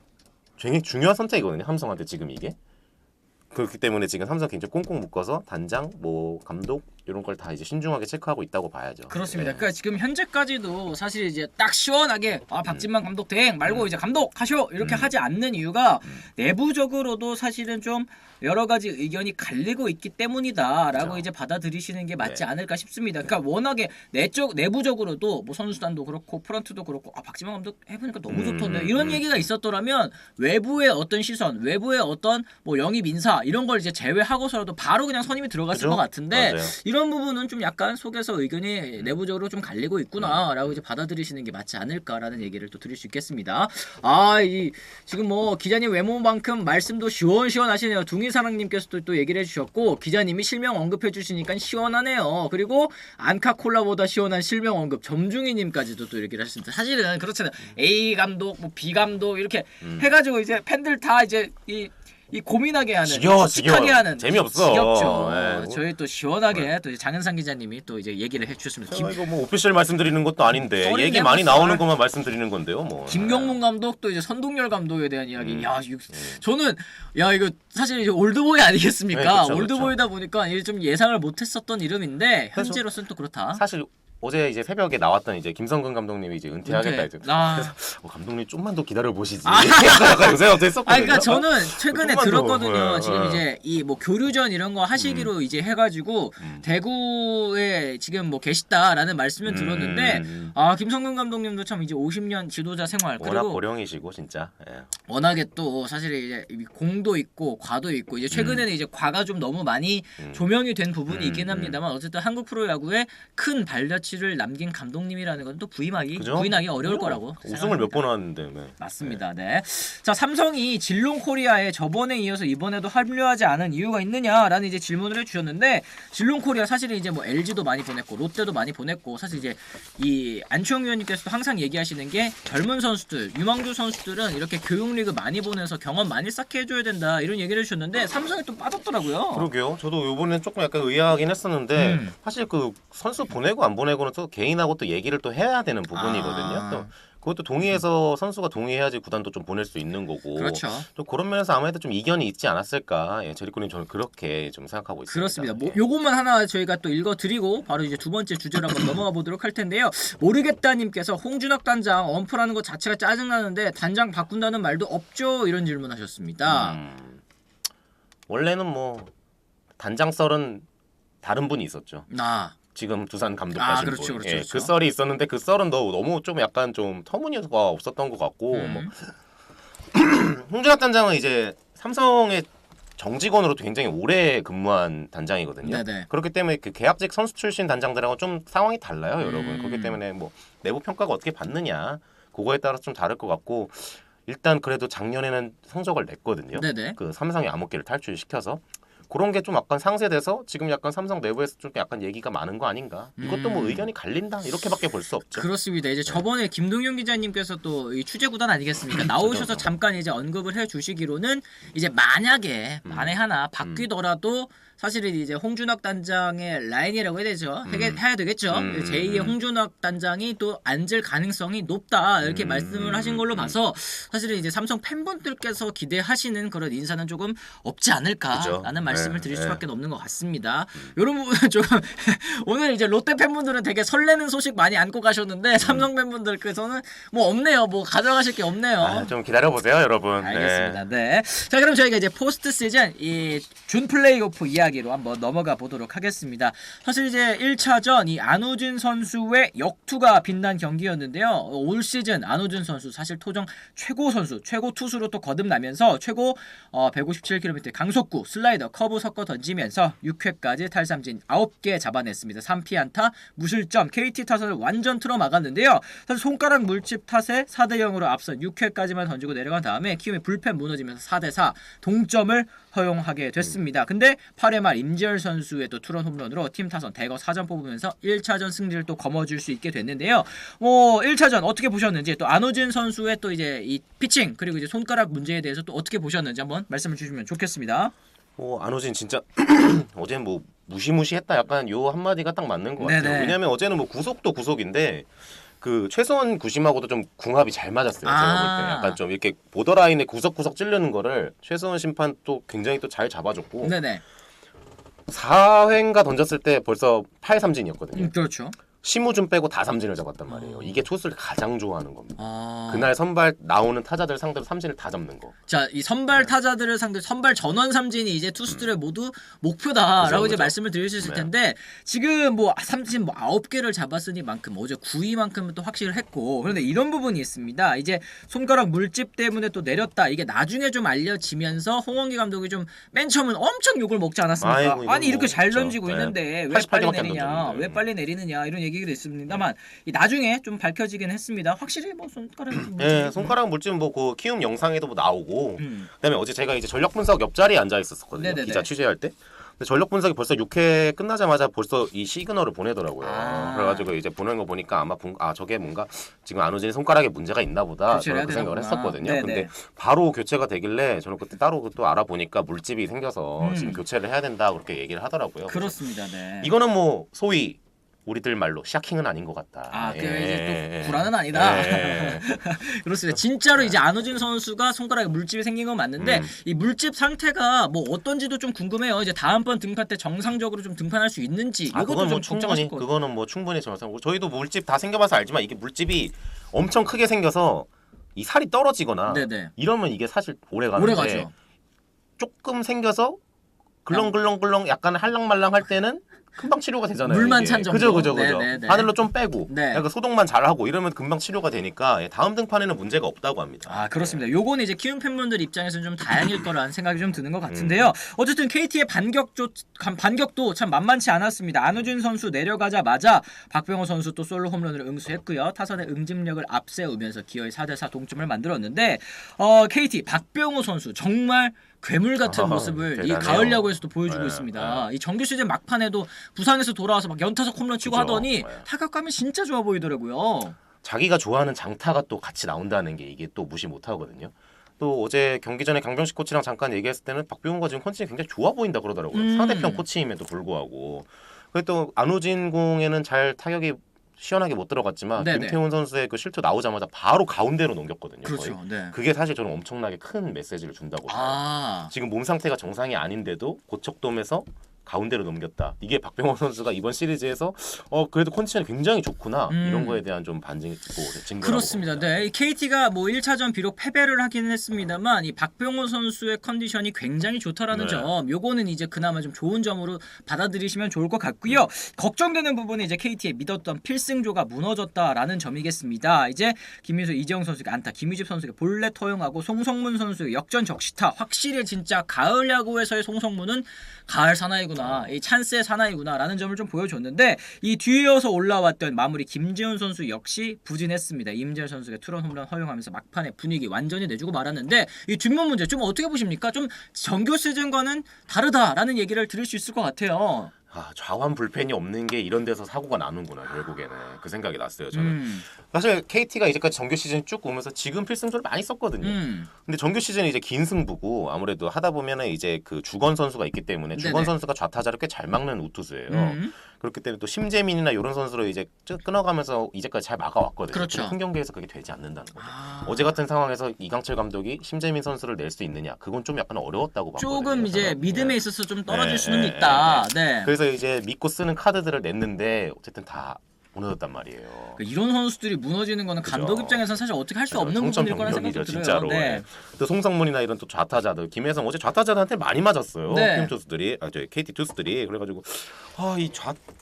굉장히 중요한 선택이거든요. 삼성한테 지금 이게 그렇기 때문에 지금 삼성 굉장히 꽁꽁 묶어서 단장, 뭐 감독 이런 걸 다 이제 신중하게 체크하고 있다고 봐야죠. 그렇습니다. 네. 그러니까 지금 현재까지도 사실 이제 딱 시원하게 박진만 감독 대행 말고 이제 감독 하쇼 이렇게 하지 않는 이유가 내부적으로도 사실은 좀 여러 가지 의견이 갈리고 있기 때문이다라고 그렇죠. 이제 받아들이시는 게 맞지 네. 않을까 싶습니다. 그러니까 워낙에 내부적으로도 뭐 선수단도 그렇고 프런트도 그렇고 박진만 감독 해보니까 너무 좋던데 이런 얘기가 있었더라면 외부의 어떤 시선, 외부의 어떤 뭐 영입 인사 이런 걸 이제 제외하고서라도 바로 그냥 선임이 들어갔을 그죠? 것 같은데 맞아요. 이런 부분은 좀 약간 속에서 의견이 내부적으로 좀 갈리고 있구나라고 이제 받아들이시는 게 맞지 않을까라는 얘기를 또 드릴 수 있겠습니다. 지금 뭐 기자님 외모만큼 말씀도 시원시원하시네요. 둥이사랑님께서도 또 얘기를 해주셨고 기자님이 실명 언급해 주시니까 시원하네요. 그리고 안카콜라보다 시원한 실명 언급 점중이님까지도 또 얘기를 하셨습니다. 사실은 그렇잖아요. A 감독, 뭐 B 감독 이렇게 해가지고 이제 팬들 다 이제 이 고민하게 하는, 씩씩하게 하는 재미없어. 지겹죠. 네. 저희 또 시원하게 또 이제 장은상 기자님이 또 이제 얘기를 해주셨습니다. 제가 이거 뭐 오피셜 말씀드리는 것도 아닌데 썰이 얘기 그냥 많이 썰. 나오는 것만 말씀드리는 건데요. 뭐 김경문 감독도 이제 선동열 감독에 대한 이야기. 저는 이거 사실 이제 올드보이 아니겠습니까? 네, 그쵸, 올드보이다 보니까 이게 좀 예상을 못했었던 이름인데 그래서 현재로서는 또 그렇다. 사실 어제 이제 새벽에 나왔던 이제 김성근 감독님이 이제 은퇴하겠다 은퇴. 이제. 그래서 감독님 좀만 더 기다려 보시지. 약간 요 생각도 했었거든요. 그러니까 저는 최근에 조금만 더, 들었거든요. 예, 지금 예. 이제 이 뭐 교류전 이런 거 하시기로 이제 해가지고 대구에 지금 뭐 계시다라는 말씀을 들었는데 김성근 감독님도 참 이제 50년 지도자 생활 워낙 그리고 고령이시고 진짜. 예. 워낙에 또 사실 이제 공도 있고 과도 있고 이제 최근에는 이제 과가 좀 너무 많이 조명이 된 부분이 있긴 합니다만 어쨌든 한국 프로야구에 큰 발자취를 남긴 감독님이라는 건 또 부인하기 어려울 거라고 우승을 몇 번 하는데. 네. 맞습니다. 네. 자, 삼성이 진롱코리아에 저번에 이어서 이번에도 합류하지 않은 이유가 있느냐라는 이제 질문을 해주셨는데 진롱코리아 사실은 이제 뭐 LG도 많이 보냈고 롯데도 많이 보냈고 사실 이제 이 안치홍 위원님께서도 항상 얘기하시는 게 젊은 선수들, 유망주 선수들은 이렇게 교육리그 많이 보내서 경험 많이 쌓게 해줘야 된다 이런 얘기를 해주셨는데 삼성이 또 빠졌더라고요. 그러게요. 저도 이번엔 조금 약간 의아하긴 했었는데 사실 그 선수 보내고 안 보내고는 또 개인하고 또 얘기를 또 해야 되는 부분이거든요. 또 그것도 동의해서 선수가 동의해야지 구단도 좀 보낼 수 있는 거고. 그렇죠. 또 그런 면에서 아무래도 좀 이견이 있지 않았을까. 제리코님 저는 그렇게 좀 생각하고 있습니다. 그렇습니다. 뭐 요것만 하나 저희가 또 읽어드리고 바로 이제 두 번째 주제로 한번 넘어가 보도록 할 텐데요. 모르겠다님께서 홍준혁 단장 언프라는 것 자체가 짜증나는데 단장 바꾼다는 말도 없죠? 이런 질문하셨습니다. 원래는 뭐 단장 썰은 다른 분이 있었죠. 지금 두산 감독 하신 그렇죠, 분. 그렇죠. 그 썰이 있었는데 그 썰은 너무 좀 약간 좀 터무니가 없었던 것 같고 뭐 홍준혁 단장은 이제 삼성의 정직원으로도 굉장히 오래 근무한 단장이거든요. 네네. 그렇기 때문에 그 계약직 선수 출신 단장들하고 좀 상황이 달라요, 여러분. 그렇기 때문에 뭐 내부 평가가 어떻게 받느냐 그거에 따라서 좀 다를 것 같고 일단 그래도 작년에는 성적을 냈거든요. 네네. 그 삼성의 암흑기를 탈출시켜서 그런 게 좀 약간 상쇄돼서 지금 약간 삼성 내부에서 좀 약간 얘기가 많은 거 아닌가? 이것도 뭐 의견이 갈린다 이렇게밖에 볼 수 없죠. 그렇습니다. 이제 저번에 김동윤 기자님께서 또 이 취재 구단 아니겠습니까? 나오셔서 잠깐 이제 언급을 해주시기로는 이제 만약에 만에 하나 바뀌더라도 사실은 이제 홍준학 단장의 라인이라고 해야 되죠. 해야 되겠죠. 제2의 홍준학 단장이 또 앉을 가능성이 높다 이렇게 말씀을 하신 걸로 봐서 사실은 이제 삼성 팬분들께서 기대하시는 그런 인사는 조금 없지 않을까라는 그죠. 말씀을 네, 드릴 네. 수밖에 없는 것 같습니다. 이런 부분은 조금 오늘 이제 롯데 팬분들은 되게 설레는 소식 많이 안고 가셨는데 삼성 팬분들께서는 뭐 없네요. 뭐 가져가실 게 없네요. 아, 좀 기다려 보세요, 여러분. 알겠습니다. 네. 자, 그럼 저희가 이제 포스트 시즌 이 준 플레이오프 이야기로 한번 넘어가 보도록 하겠습니다. 사실 이제 1차전 이 안우진 선수의 역투가 빛난 경기였는데요. 올 시즌 안우진 선수 사실 토종 최고 선수, 최고 투수로 또 거듭나면서 최고 157km 강속구, 슬라이더, 커브 섞어 던지면서 6회까지 탈삼진 9개 잡아냈습니다. 3피안타, 무실점, KT 타선을 완전 틀어 막았는데요. 사실 손가락 물집 탓에 4대 0으로 앞선 6회까지만 던지고 내려간 다음에 키움의 불펜 무너지면서 4대 4 동점을 허용하게 됐습니다. 근데 8회 말 임지열 선수의 또 투런 홈런으로 팀 타선 대거 4점 뽑으면서 1차전 승리를 또 거머쥘 수 있게 됐는데요. 1차전 어떻게 보셨는지 또 안호진 선수의 또 이제 이 피칭 그리고 이제 손가락 문제에 대해서 또 어떻게 보셨는지 한번 말씀을 주시면 좋겠습니다. 안호진 진짜 어제는 뭐 무시무시했다 약간 요 한마디가 딱 맞는 것 같아요. 네네. 왜냐면 어제는 뭐 구속도 구속인데 그 최소원 구심하고도 좀 궁합이 잘 맞았어요. 제가 볼 때 약간 좀 이렇게 보더라인에 구석구석 찌르는 거를 최소원 심판 또 굉장히 또 잘 잡아줬고 네네. 4회인가 던졌을 때 벌써 8삼진이었거든요. 그렇죠. 심우준 빼고 다 삼진을 잡았단 말이에요. 이게 투수를 가장 좋아하는 겁니다. 아. 그날 선발 나오는 타자들 상대로 삼진을 다 잡는 거. 자, 이 선발 타자들을 상대 선발 전원 삼진이 이제 투수들의 모두 목표다라고 그죠, 이제 그죠. 말씀을 드릴 수 있을 네. 텐데 지금 뭐 삼진 뭐 9개를 잡았으니만큼 어제 9위만큼은 또 확실을 했고 그런데 이런 부분이 있습니다. 이제 손가락 물집 때문에 또 내렸다. 이게 나중에 좀 알려지면서 홍원기 감독이 좀 맨 처음은 엄청 욕을 먹지 않았습니까? 아이고, 이건 아니 이렇게 뭐, 잘 그렇죠. 던지고 네. 있는데 왜 88 빨리 개밖에 안 내리냐? 던졌는데. 왜 빨리 내리느냐? 이런 얘기가 있습니다만 이 나중에 좀 밝혀지긴 했습니다. 확실히 뭐 손가락 물집 네, 손가락 물집 뭐 그 키움 영상에도 뭐 나오고. 음. 그다음에 어제 제가 이제 전력 분석 옆자리에 앉아 있었거든요. 네네네. 기자 취재할 때. 근데 전력 분석이 벌써 6회 끝나자마자 벌써 이 시그널을 보내더라고요. 아. 그래가지고 이제 보낸 거 보니까 아마 저게 뭔가 지금 안호진이 손가락에 문제가 있나 보다. 교체를 저는 그 해야 생각을 되는구나. 했었거든요. 네네. 근데 바로 교체가 되길래 저는 그때 따로 또 알아보니까 물집이 생겨서 지금 교체를 해야 된다 그렇게 얘기를 하더라고요. 그렇습니다. 네. 이거는 뭐 소위 우리들 말로 샤킹은 아닌 것 같다. 아, 예, 이제 또 불안은 아니다. 예. 그렇습니다. 진짜로 이제 안호진 선수가 손가락에 물집이 생긴 건 맞는데 이 물집 상태가 뭐 어떤지도 좀 궁금해요. 이제 다음번 등판 때 정상적으로 좀 등판할 수 있는지 이것도 그건 뭐 좀 걱정하실 충분히 거예요. 그거는 뭐 충분히 정상. 저희도 물집 다 생겨봐서 알지만 이게 물집이 엄청 크게 생겨서 이 살이 떨어지거나 네네. 이러면 이게 사실 오래 가는데 오래 가죠. 조금 생겨서 글렁글렁글렁 약간 할랑말랑 할 때는 금방 치료가 되잖아요. 물만 이게. 찬 정도? 그죠. 네네네. 바늘로 좀 빼고 네. 약간 소독만 잘하고 이러면 금방 치료가 되니까 다음 등판에는 문제가 없다고 합니다. 아 그렇습니다. 요거는 이제 키움 팬분들 입장에서는 좀 다행일 거라는 생각이 좀 드는 것 같은데요. 어쨌든 KT의 반격도 참 만만치 않았습니다. 안우진 선수 내려가자마자 박병호 선수 또 솔로 홈런을 응수했고요. 타선의 응집력을 앞세우면서 기어이 4대4 동점을 만들었는데 KT 박병호 선수 정말 괴물 같은 모습을 이 대단해요. 가을 야구에서도 보여주고 네, 있습니다. 이 정규 시즌 막판에도 부상에서 돌아와서 막 연타석 홈런 치고 그죠. 하더니 네. 타격감이 진짜 좋아 보이더라고요. 자기가 좋아하는 장타가 또 같이 나온다는 게 이게 또 무시 못하거든요. 또 어제 경기 전에 강병식 코치랑 잠깐 얘기했을 때는 박병호가 지금 컨디션이 굉장히 좋아 보인다 그러더라고요. 상대편 코치임에도 불구하고. 그리고 또 안우진 공에는 잘 타격이 시원하게 못 들어갔지만 네네. 김태훈 선수의 그 실투 나오자마자 바로 가운데로 넘겼거든요. 그렇죠. 거의. 네. 그게 사실 저는 엄청나게 큰 메시지를 준다고 봐요. 아. 지금 몸 상태가 정상이 아닌데도 고척돔에서 가운데로 넘겼다. 이게 박병호 선수가 이번 시리즈에서 그래도 컨디션이 굉장히 좋구나. 이런 거에 대한 좀 반증이고 증거라고 그렇습니다. 봅니다. 네, 이 KT가 뭐 1차전 비록 패배를 하기는 했습니다만 이 박병호 선수의 컨디션이 굉장히 좋다라는 네. 점, 요거는 이제 그나마 좀 좋은 점으로 받아들이시면 좋을 것 같고요. 걱정되는 부분은 이제 KT의 믿었던 필승조가 무너졌다라는 점이겠습니다. 이제 김민수, 이재용 선수가 안타, 김유집 선수가 볼넷 허용하고 송성문 선수의 역전 적시타. 확실히 진짜 가을 야구에서의 송성문은 가을 사나이구나. 선수구나, 이 찬스의 사나이구나라는 점을 좀 보여줬는데 이 뒤이어서 올라왔던 마무리 김재훈 선수 역시 부진했습니다. 임재훈 선수가 투런 홈런 허용하면서 막판에 분위기 완전히 내주고 말았는데 이 뒷면 문제 좀 어떻게 보십니까? 좀 정규 시즌과는 다르다라는 얘기를 들을 수 있을 것 같아요. 좌완 불펜이 없는 게 이런 데서 사고가 나는구나 결국에는 그 생각이 났어요 저는. 사실 KT가 이제까지 정규 시즌 쭉 오면서 지금 필승조를 많이 썼거든요. 근데 정규 시즌이 이제 긴 승부고 아무래도 하다 보면은 이제 그 주건 선수가 있기 때문에 주건 네네. 선수가 좌타자를 꽤 잘 막는 우투수예요. 그렇기 때문에 또 심재민이나 이런 선수로 이제 쭉 끊어가면서 이제까지 잘 막아왔거든요. 그렇죠. 근데 큰 경기에서 그게 되지 않는다는 거죠. 어제 같은 상황에서 이강철 감독이 심재민 선수를 낼 수 있느냐, 그건 좀 약간 어려웠다고 봤거든요. 조금 이제 저는. 믿음에 예. 있어서 좀 떨어질 네, 수는 네, 있다. 네. 그래서 이제 믿고 쓰는 카드들을 냈는데 어쨌든 다 무너졌단 말이에요. 그러니까 이런 선수들이 무너지는 거는 그죠. 감독 입장에서는 사실 어떻게 할 수 없는 성점 부분일 거라는 생각도 병력이죠 들어요. 진짜로. 네. 예. 또 송성문이나 이런 또 좌타자들, 김혜성 어제 좌타자들한테 많이 맞았어요. 네. 팀 투수들이, 저희 KT 투수들이. 그래가지고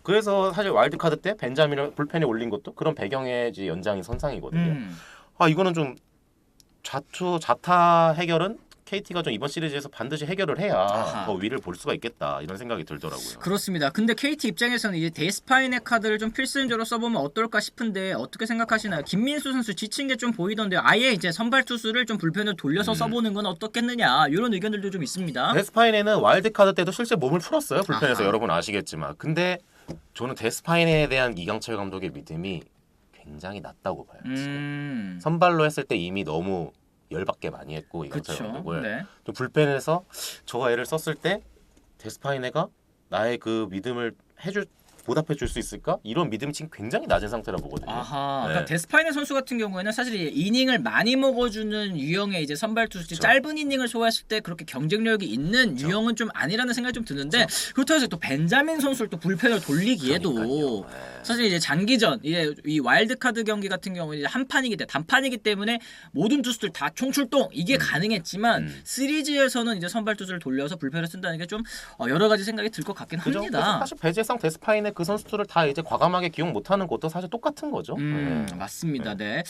그래서 사실 와일드 카드 때 벤자민을 불펜에 올린 것도 그런 배경의 이제 연장인 선상이거든요. 이거는 좀 좌타 해결은 KT가 좀 이번 시리즈에서 반드시 해결을 해야 아하. 더 위를 볼 수가 있겠다 이런 생각이 들더라고요. 그렇습니다. 근데 KT 입장에서는 이제 데스파인의 카드를 좀 필승조로 써보면 어떨까 싶은데 어떻게 생각하시나요? 김민수 선수 지친 게 좀 보이던데요. 아예 이제 선발 투수를 좀 불펜을 돌려서 써보는 건 어떻겠느냐 이런 의견들도 좀 있습니다. 데스파인에는 와일드 카드 때도 실제 몸을 풀었어요. 불펜에서 아하. 여러분 아시겠지만. 근데 저는 데스파인에 대한 이강철 감독의 믿음이 굉장히 낮다고 봐요. 지금. 선발로 했을 때 이미 너무 열받게 많이 했고 이강철 그쵸. 감독을 네. 좀 불펜에서 저가 애를 썼을 때 데스파이네가 나의 그 믿음을 보답해줄 수 있을까? 이런 믿음이 지금 굉장히 낮은 상태라 보거든요. 아하. 네. 그러니까 데스파이네 선수 같은 경우에는 사실 이제 이닝을 많이 먹어주는 유형의 이제 선발 투수지 그쵸. 짧은 이닝을 소화했을 때 그렇게 경쟁력이 있는 유형은 좀 아니라는 생각이 좀 드는데 그렇다고 해서 또 벤자민 선수를 또 불펜을 돌리기에도 그러니까요. 네. 사실 이제 장기전 이제 이 와일드 카드 경기 같은 경우는 이제 한 판이기 때문에 단판이기 때문에 모든 투수들 다 총출동 이게 가능했지만 시리즈에서는 이제 선발 투수를 돌려서 불펜을 쓴다는 게 좀 여러 가지 생각이 들 것 같긴 그죠? 그래서 합니다. 사실 배재성 데스파인의 그 선수들을 다 이제 과감하게 기용 못하는 것도 사실 똑같은 거죠. 네. 맞습니다. 네.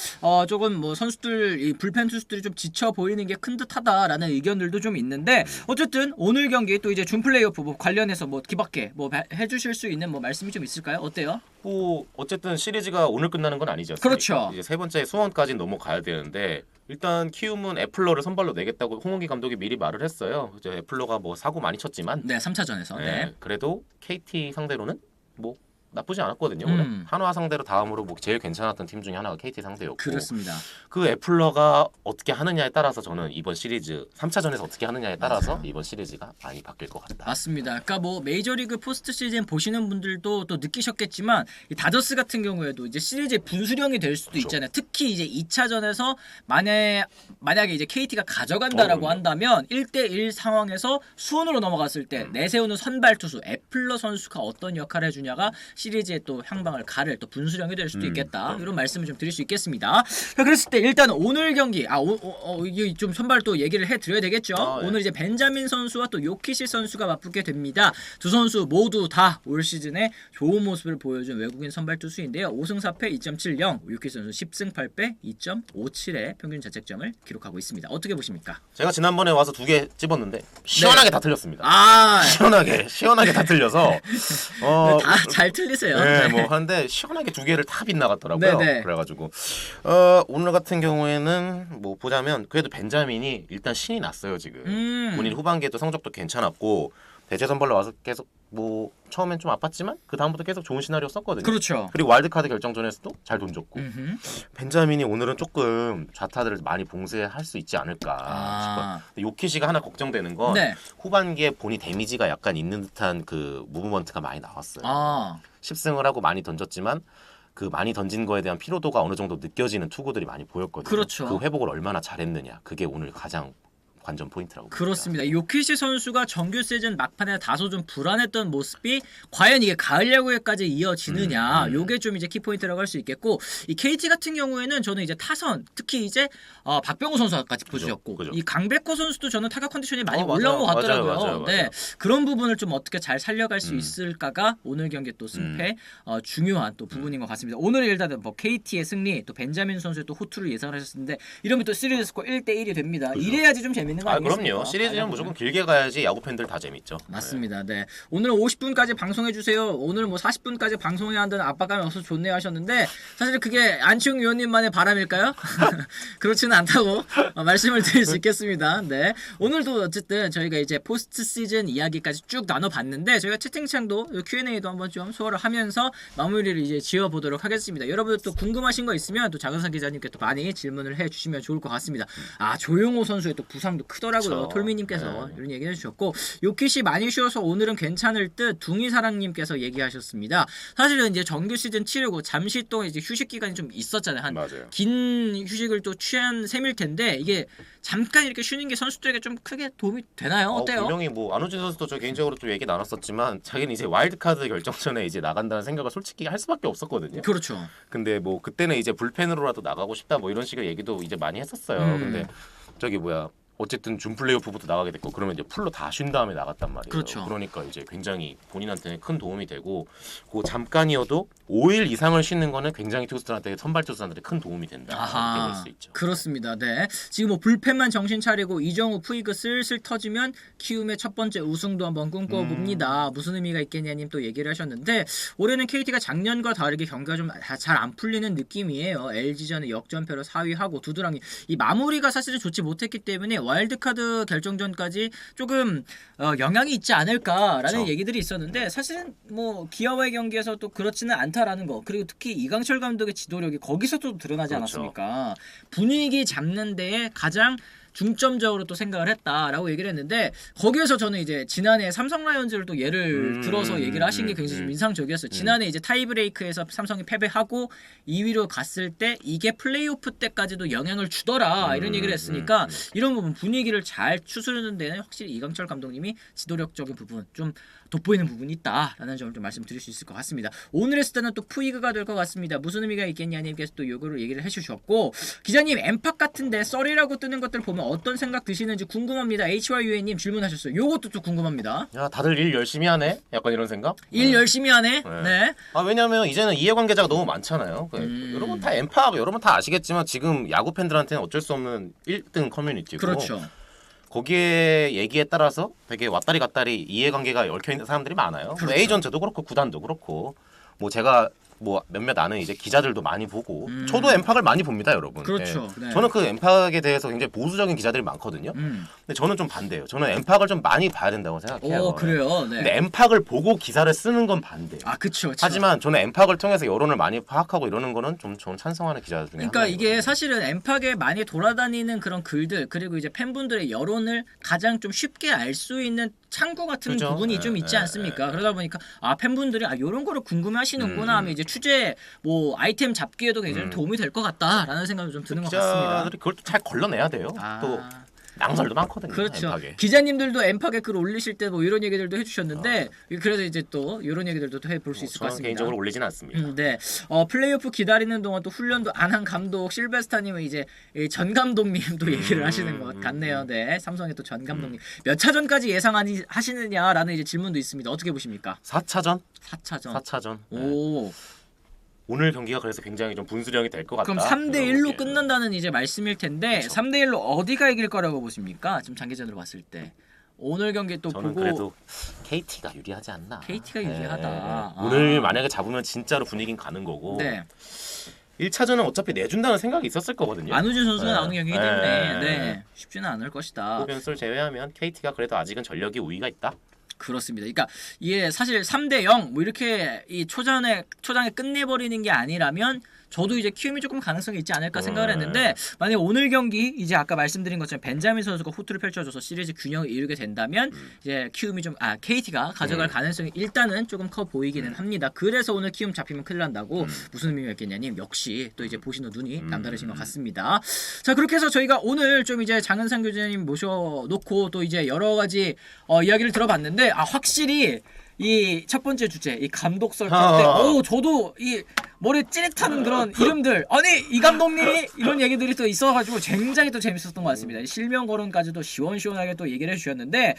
조금 뭐 선수들 이 불펜 투수들이 좀 지쳐 보이는 게 큰 듯하다라는 의견들도 좀 있는데 어쨌든 오늘 경기 또 이제 준 플레이오프 뭐 관련해서 뭐 기밖에 뭐 해주실 수 있는 뭐 말씀이 좀 있을까요? 어때요? 뭐 어쨌든 시리즈가 오늘 끝나는 건 아니지 않습니까? 그렇죠. 이제 세 번째 수원까지 넘어가야 되는데 일단 키움은 애플러를 선발로 내겠다고 홍원기 감독이 미리 말을 했어요. 이제 애플러가 뭐 사고 많이 쳤지만 네, 3차전에서. 네. 그래도 KT 상대로는 뭐 나쁘지 않았거든요. 올해. 한화 상대로 다음으로 뭐 제일 괜찮았던 팀 중에 하나가 KT 상대였고 그렇습니다. 그 애플러가 어떻게 하느냐에 따라서 저는 이번 시리즈 3차전에서 어떻게 하느냐에 따라서 이번 시리즈가 많이 바뀔 것 같다. 맞습니다. 그러니까 뭐 메이저리그 포스트 시즌 보시는 분들도 또 느끼셨겠지만 이 다저스 같은 경우에도 이제 시리즈의 분수령이 될 수도 그렇죠. 있잖아요. 특히 이제 2차전에서 만약에 이제 KT가 가져간다라고 그럼요. 한다면 1대1 상황에서 수원으로 넘어갔을 때 내세우는 선발 투수 애플러 선수가 어떤 역할을 해주냐가 시리즈의 또 향방을 가를 또 분수령이 될 수도 있겠다. 이런 말씀을 좀 드릴 수 있겠습니다. 자, 그랬을 때 일단 오늘 경기 이게 좀 선발 또 얘기를 해드려야 되겠죠. 예. 오늘 이제 벤자민 선수와 또 요키시 선수가 맞붙게 됩니다. 두 선수 모두 다 올 시즌에 좋은 모습을 보여준 외국인 선발 투수인데요. 5승 4패 2.70, 요키시 선수 10승 8패 2.57의 평균 자책점을 기록하고 있습니다. 어떻게 보십니까? 제가 지난번에 와서 2개 찝었는데 시원하게 다 틀렸습니다. 시원하게 다 틀려서 다 잘 틀리세요. 네, 뭐 한데 시원하게 2개를 다 빗나갔더라고요. 네네. 그래가지고 오늘 같은 경우에는 뭐 보자면 그래도 벤자민이 일단 신이 났어요 지금. 본인 후반기에도 성적도 괜찮았고 대체 선발로 와서 계속 뭐 처음엔 좀 아팠지만 그 다음부터 계속 좋은 시나리오 썼거든요. 그렇죠. 그리고 와일드카드 결정전에서도 잘 던졌고 벤자민이 오늘은 조금 좌타들을 많이 봉쇄할 수 있지 않을까 싶어요. 요키시가 하나 걱정되는 건 네. 후반기에 본이 데미지가 약간 있는 듯한 그 무브먼트가 많이 나왔어요. 10승을 하고 많이 던졌지만 그 많이 던진 거에 대한 피로도가 어느 정도 느껴지는 투구들이 많이 보였거든요. 그렇죠. 그 회복을 얼마나 잘했느냐 그게 오늘 가장 관전 포인트라고 그렇습니다. 요키시 선수가 정규 시즌 막판에 다소 좀 불안했던 모습이 과연 이게 가을 야구에까지 이어지느냐 요게 좀 이제 키포인트라고 할 수 있겠고 이 KT 같은 경우에는 저는 이제 타선 특히 이제 박병호 선수까지 보여주셨고 그죠. 이 강백호 선수도 저는 타격 컨디션이 많이 맞아요. 올라온 것 같더라고요. 맞아요. 네, 그런 부분을 좀 어떻게 잘 살려갈 수 있을까가 오늘 경기 또 승패 중요한 또 부분인 것 같습니다. 오늘 일단 뭐 KT의 승리 또 벤자민 선수의 또 호투를 예상을 하셨는데 이러면 또 시리즈 스코어 1대1이 됩니다. 그죠. 이래야지 좀 재밌 재밌는 거 아 아니겠습니까? 그럼요. 시리즈는 무조건 길게 가야지 야구 팬들 다 재밌죠. 맞습니다. 네. 오늘 50분까지 방송해 주세요. 오늘 뭐 40분까지 방송해야 한다는 압박감이 없어서 좋네요 하셨는데 사실 그게 안치홍 위원님만의 바람일까요? 그렇지는 않다고 말씀을 드릴 수 있겠습니다. 네. 오늘도 어쨌든 저희가 이제 포스트 시즌 이야기까지 쭉 나눠봤는데 저희가 채팅창도 Q&A도 한번 좀 소화를 하면서 마무리를 이제 지어보도록 하겠습니다. 여러분들 또 궁금하신 거 있으면 또 장은상 기자님께 또 많이 질문을 해주시면 좋을 것 같습니다. 아 조용호 선수의 또 부상도 크더라고요. 그렇죠. 톨미님께서 네. 이런 얘기 해주셨고 요키시 많이 쉬어서 오늘은 괜찮을 듯 둥이사랑님께서 얘기하셨습니다. 사실은 이제 정규 시즌 치르고 잠시 동안 이제 휴식 기간이 좀 있었잖아요. 한 맞아요. 긴 휴식을 또 취한 셈일 텐데 이게 잠깐 이렇게 쉬는 게 선수들에게 좀 크게 도움이 되나요? 어때요? 분명히 뭐 안우진 선수도 저 개인적으로 또 얘기 나눴었지만 자기는 이제 와일드카드 결정전에 이제 나간다는 생각을 솔직히 할 수밖에 없었거든요. 그렇죠. 근데 뭐 그때는 이제 불펜으로라도 나가고 싶다 뭐 이런 식의 얘기도 이제 많이 했었어요. 근데 저기 뭐야 어쨌든 준 플레이오프부터 나가게 됐고 그러면 이제 풀로 다 쉰 다음에 나갔단 말이에요. 그렇죠. 그러니까 이제 굉장히 본인한테는 큰 도움이 되고 그 잠깐이어도 5일 이상을 쉬는 거는 굉장히 투수들한테 선발 투수들한테 큰 도움이 된다. 이렇게 볼 수 있죠. 그렇습니다. 네. 지금 뭐 불펜만 정신 차리고 이정우 푸이그 슬슬 터지면 키움의 첫 번째 우승도 한번 꿈꿔봅니다. 무슨 의미가 있겠냐님 또 얘기를 하셨는데 올해는 KT가 작년과 다르게 경기가 좀 잘 안 풀리는 느낌이에요. LG전에 역전패로 4위하고 두드랑이 이 마무리가 사실은 좋지 못했기 때문에 와일드카드 결정전까지 조금 영향이 있지 않을까라는 그렇죠. 얘기들이 있었는데 사실은 뭐 기아와의 경기에서 또 그렇지는 않다라는 거 그리고 특히 이강철 감독의 지도력이 거기서도 드러나지 그렇죠. 않았습니까? 분위기 잡는 데에 가장 중점적으로 또 생각을 했다라고 얘기를 했는데 거기에서 저는 이제 지난해 삼성 라이온즈를 또 예를 들어서 얘기를 하신 게 굉장히 좀 인상적이었어요. 지난해 이제 타이브레이크에서 삼성이 패배하고 2위로 갔을 때 이게 플레이오프 때까지도 영향을 주더라 이런 얘기를 했으니까 이런 부분 분위기를 잘 추스르는 데는 확실히 이강철 감독님이 지도력적인 부분 좀 돋보이는 부분이 있다라는 점을 좀 말씀드릴 수 있을 것 같습니다. 오늘의 스타는 또 푸이그가 될 것 같습니다. 무슨 의미가 있겠냐님께서 또 요거를 얘기를 해주셨고 기자님 엠팍 같은데 썰이라고 뜨는 것들 보면 어떤 생각 드시는지 궁금합니다. HYUA님 질문하셨어요. 요것도 또 궁금합니다. 야 다들 일 열심히 하네. 약간 이런 생각? 일 열심히 하네. 네. 네. 아 왜냐면 이제는 이해관계자가 너무 많잖아요. 여러분 다 엠파하고 여러분 다 아시겠지만 지금 야구 팬들한테는 어쩔 수 없는 1등 커뮤니티고 그렇죠. 거기에 얘기에 따라서 되게 왔다리 갔다리 이해관계가 얽혀 있는 사람들이 많아요. 그렇죠. 에이전트도 그렇고 구단도 그렇고 뭐 제가 뭐 몇몇 아는 이제 기자들도 많이 보고 저도 엠팍을 많이 봅니다, 여러분. 그렇죠. 예. 네. 저는 그 엠팍에 대해서 굉장히 보수적인 기자들이 많거든요. 근데 저는 좀 반대예요. 저는 엠팍을 좀 많이 봐야 된다고 생각해요. 오 그래요. 네. 근데 엠팍을 보고 기사를 쓰는 건 반대예요. 아 그쵸. 하지만 저는 엠팍을 통해서 여론을 많이 파악하고 이러는 거는 좀 저는 찬성하는 기자 중에 그러니까 하나예요. 이게 사실은 엠팍에 많이 돌아다니는 그런 글들 그리고 이제 팬분들의 여론을 가장 좀 쉽게 알 수 있는 창구 같은 그죠? 부분이 좀 있지 않습니까? 그러다 보니까 아 팬분들이 아 이런 거를 궁금해하시는구나 하면 이제 취재 뭐 아이템 잡기에도 굉장히 도움이 될 것 같다라는 생각이 좀 드는 것 같습니다. 기자들이 그걸 또 잘 걸러내야 돼요. 아. 또 낭설도 많거든요. 그렇죠. 엠팍에. 기자님들도 엠팍에 글 올리실 때 뭐 이런 얘기들도 해주셨는데 그래서 이제 또 이런 얘기들도 또 해볼 수 있을 것 저는 같습니다. 개인적으로 올리진 않습니다. 네. 플레이오프 기다리는 동안 또 훈련도 안 한 감독 실베스타님은 이제 이전 감독님도 얘기를 하시는 것 같네요. 네. 삼성의 또 전 감독님 몇 차전까지 예상하시느냐라는 이제 질문도 있습니다. 어떻게 보십니까? 4차전? 4차전. 4차전. 네. 오. 오늘 경기가 그래서 굉장히 좀 분수령이 될 것 같다. 그럼 3대 1로 여러분께. 끝난다는 이제 말씀일 텐데 그렇죠. 3대 1로 어디가 이길 거라고 보십니까? 지금 장기전으로 봤을 때. 오늘 경기 또 저는 보고 그래도 KT가 유리하지 않나. KT가 유리하다. 아. 오늘 만약에 잡으면 진짜로 분위기는 가는 거고. 네. 1차전은 어차피 내준다는 생각이 있었을 거거든요. 안우진 선수가 네. 나오는 경기이기 때문에 네. 네. 쉽지는 않을 것이다. 그 변수를 제외하면 KT가 그래도 아직은 전력이 우위가 있다. 그렇습니다. 그러니까 이게 사실 3대 0 뭐 이렇게 이 초장에 끝내버리는 게 아니라면 저도 이제 키움이 조금 가능성이 있지 않을까 생각을 했는데 만약에 오늘 경기 이제 아까 말씀드린 것처럼 벤자민 선수가 호투를 펼쳐줘서 시리즈 균형을 이루게 된다면 이제 키움이 좀 KT가 가져갈 가능성이 일단은 조금 커 보이기는 합니다. 그래서 오늘 키움 잡히면 큰일 난다고 무슨 의미가 있겠냐님 역시 또 이제 보시는 눈이 남다르신 것 같습니다. 자 그렇게 해서 저희가 오늘 좀 이제 장은상 교수님 모셔놓고 또 이제 여러 가지 이야기를 들어봤는데 확실히 이 첫 번째 주제 이 감독 썰 때 저도 이 머리 찌릿한 그런 이름들 아니 이 감독님이 이런 얘기들이 또 있어가지고 굉장히 또 재밌었던 것 같습니다. 실명 거론까지도 시원시원하게 또 얘기를 해주셨는데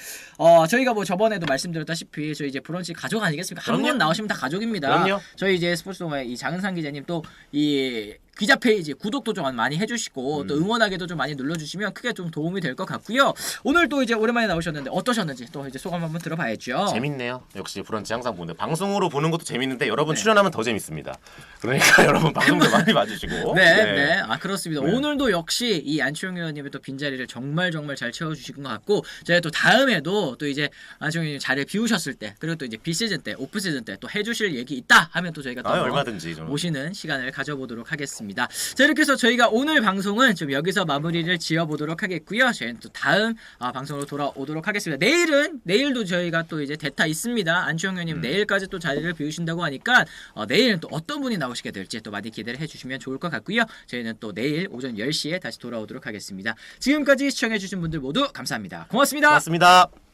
저희가 뭐 저번에도 말씀드렸다시피 저희 이제 브런치 가족 아니겠습니까? 한 번 나오시면 다 가족입니다. 그럼요. 저희 이제 스포츠동아의 이 장은상 기자님 또 이 기자 페이지 구독도 좀 많이 해주시고 또 응원하기도 좀 많이 눌러주시면 크게 좀 도움이 될 것 같고요. 오늘 또 이제 오랜만에 나오셨는데 어떠셨는지 또 이제 소감 한번 들어봐야죠. 재밌네요. 역시 브런치 항상 보는데 방송으로 보는 것도 재밌는데 여러분 출연하면 더 재밌습니다. 그러니까 여러분 방송도 많이 봐주시고. 네. 아 그렇습니다. 네. 오늘도 역시 이 안치홍 의원님의 또 빈자리를 정말 잘 채워주신 것 같고 저희 또 다음에도 또 이제 안치홍 의원님 자리를 비우셨을 때 그리고 또 이제 비시즌 때 오프 시즌 때 또 해주실 얘기 있다 하면 또 저희가 또 얼마든지 저는. 모시는 시간을 가져보도록 하겠습니다. 자 이렇게 해서 저희가 오늘 방송은 좀 여기서 마무리를 지어보도록 하겠고요. 저희는 또 다음 방송으로 돌아오도록 하겠습니다. 내일도 저희가 또 이제 대타 있습니다. 안치홍 의원님 내일까지 또 자리를 비우신다고 하니까 내일은 또 어떤 분이 나오시게 될지 또 많이 기대를 해주시면 좋을 것 같고요. 저희는 또 내일 오전 10시에 다시 돌아오도록 하겠습니다. 지금까지 시청해주신 분들 모두 감사합니다. 고맙습니다. 고맙습니다.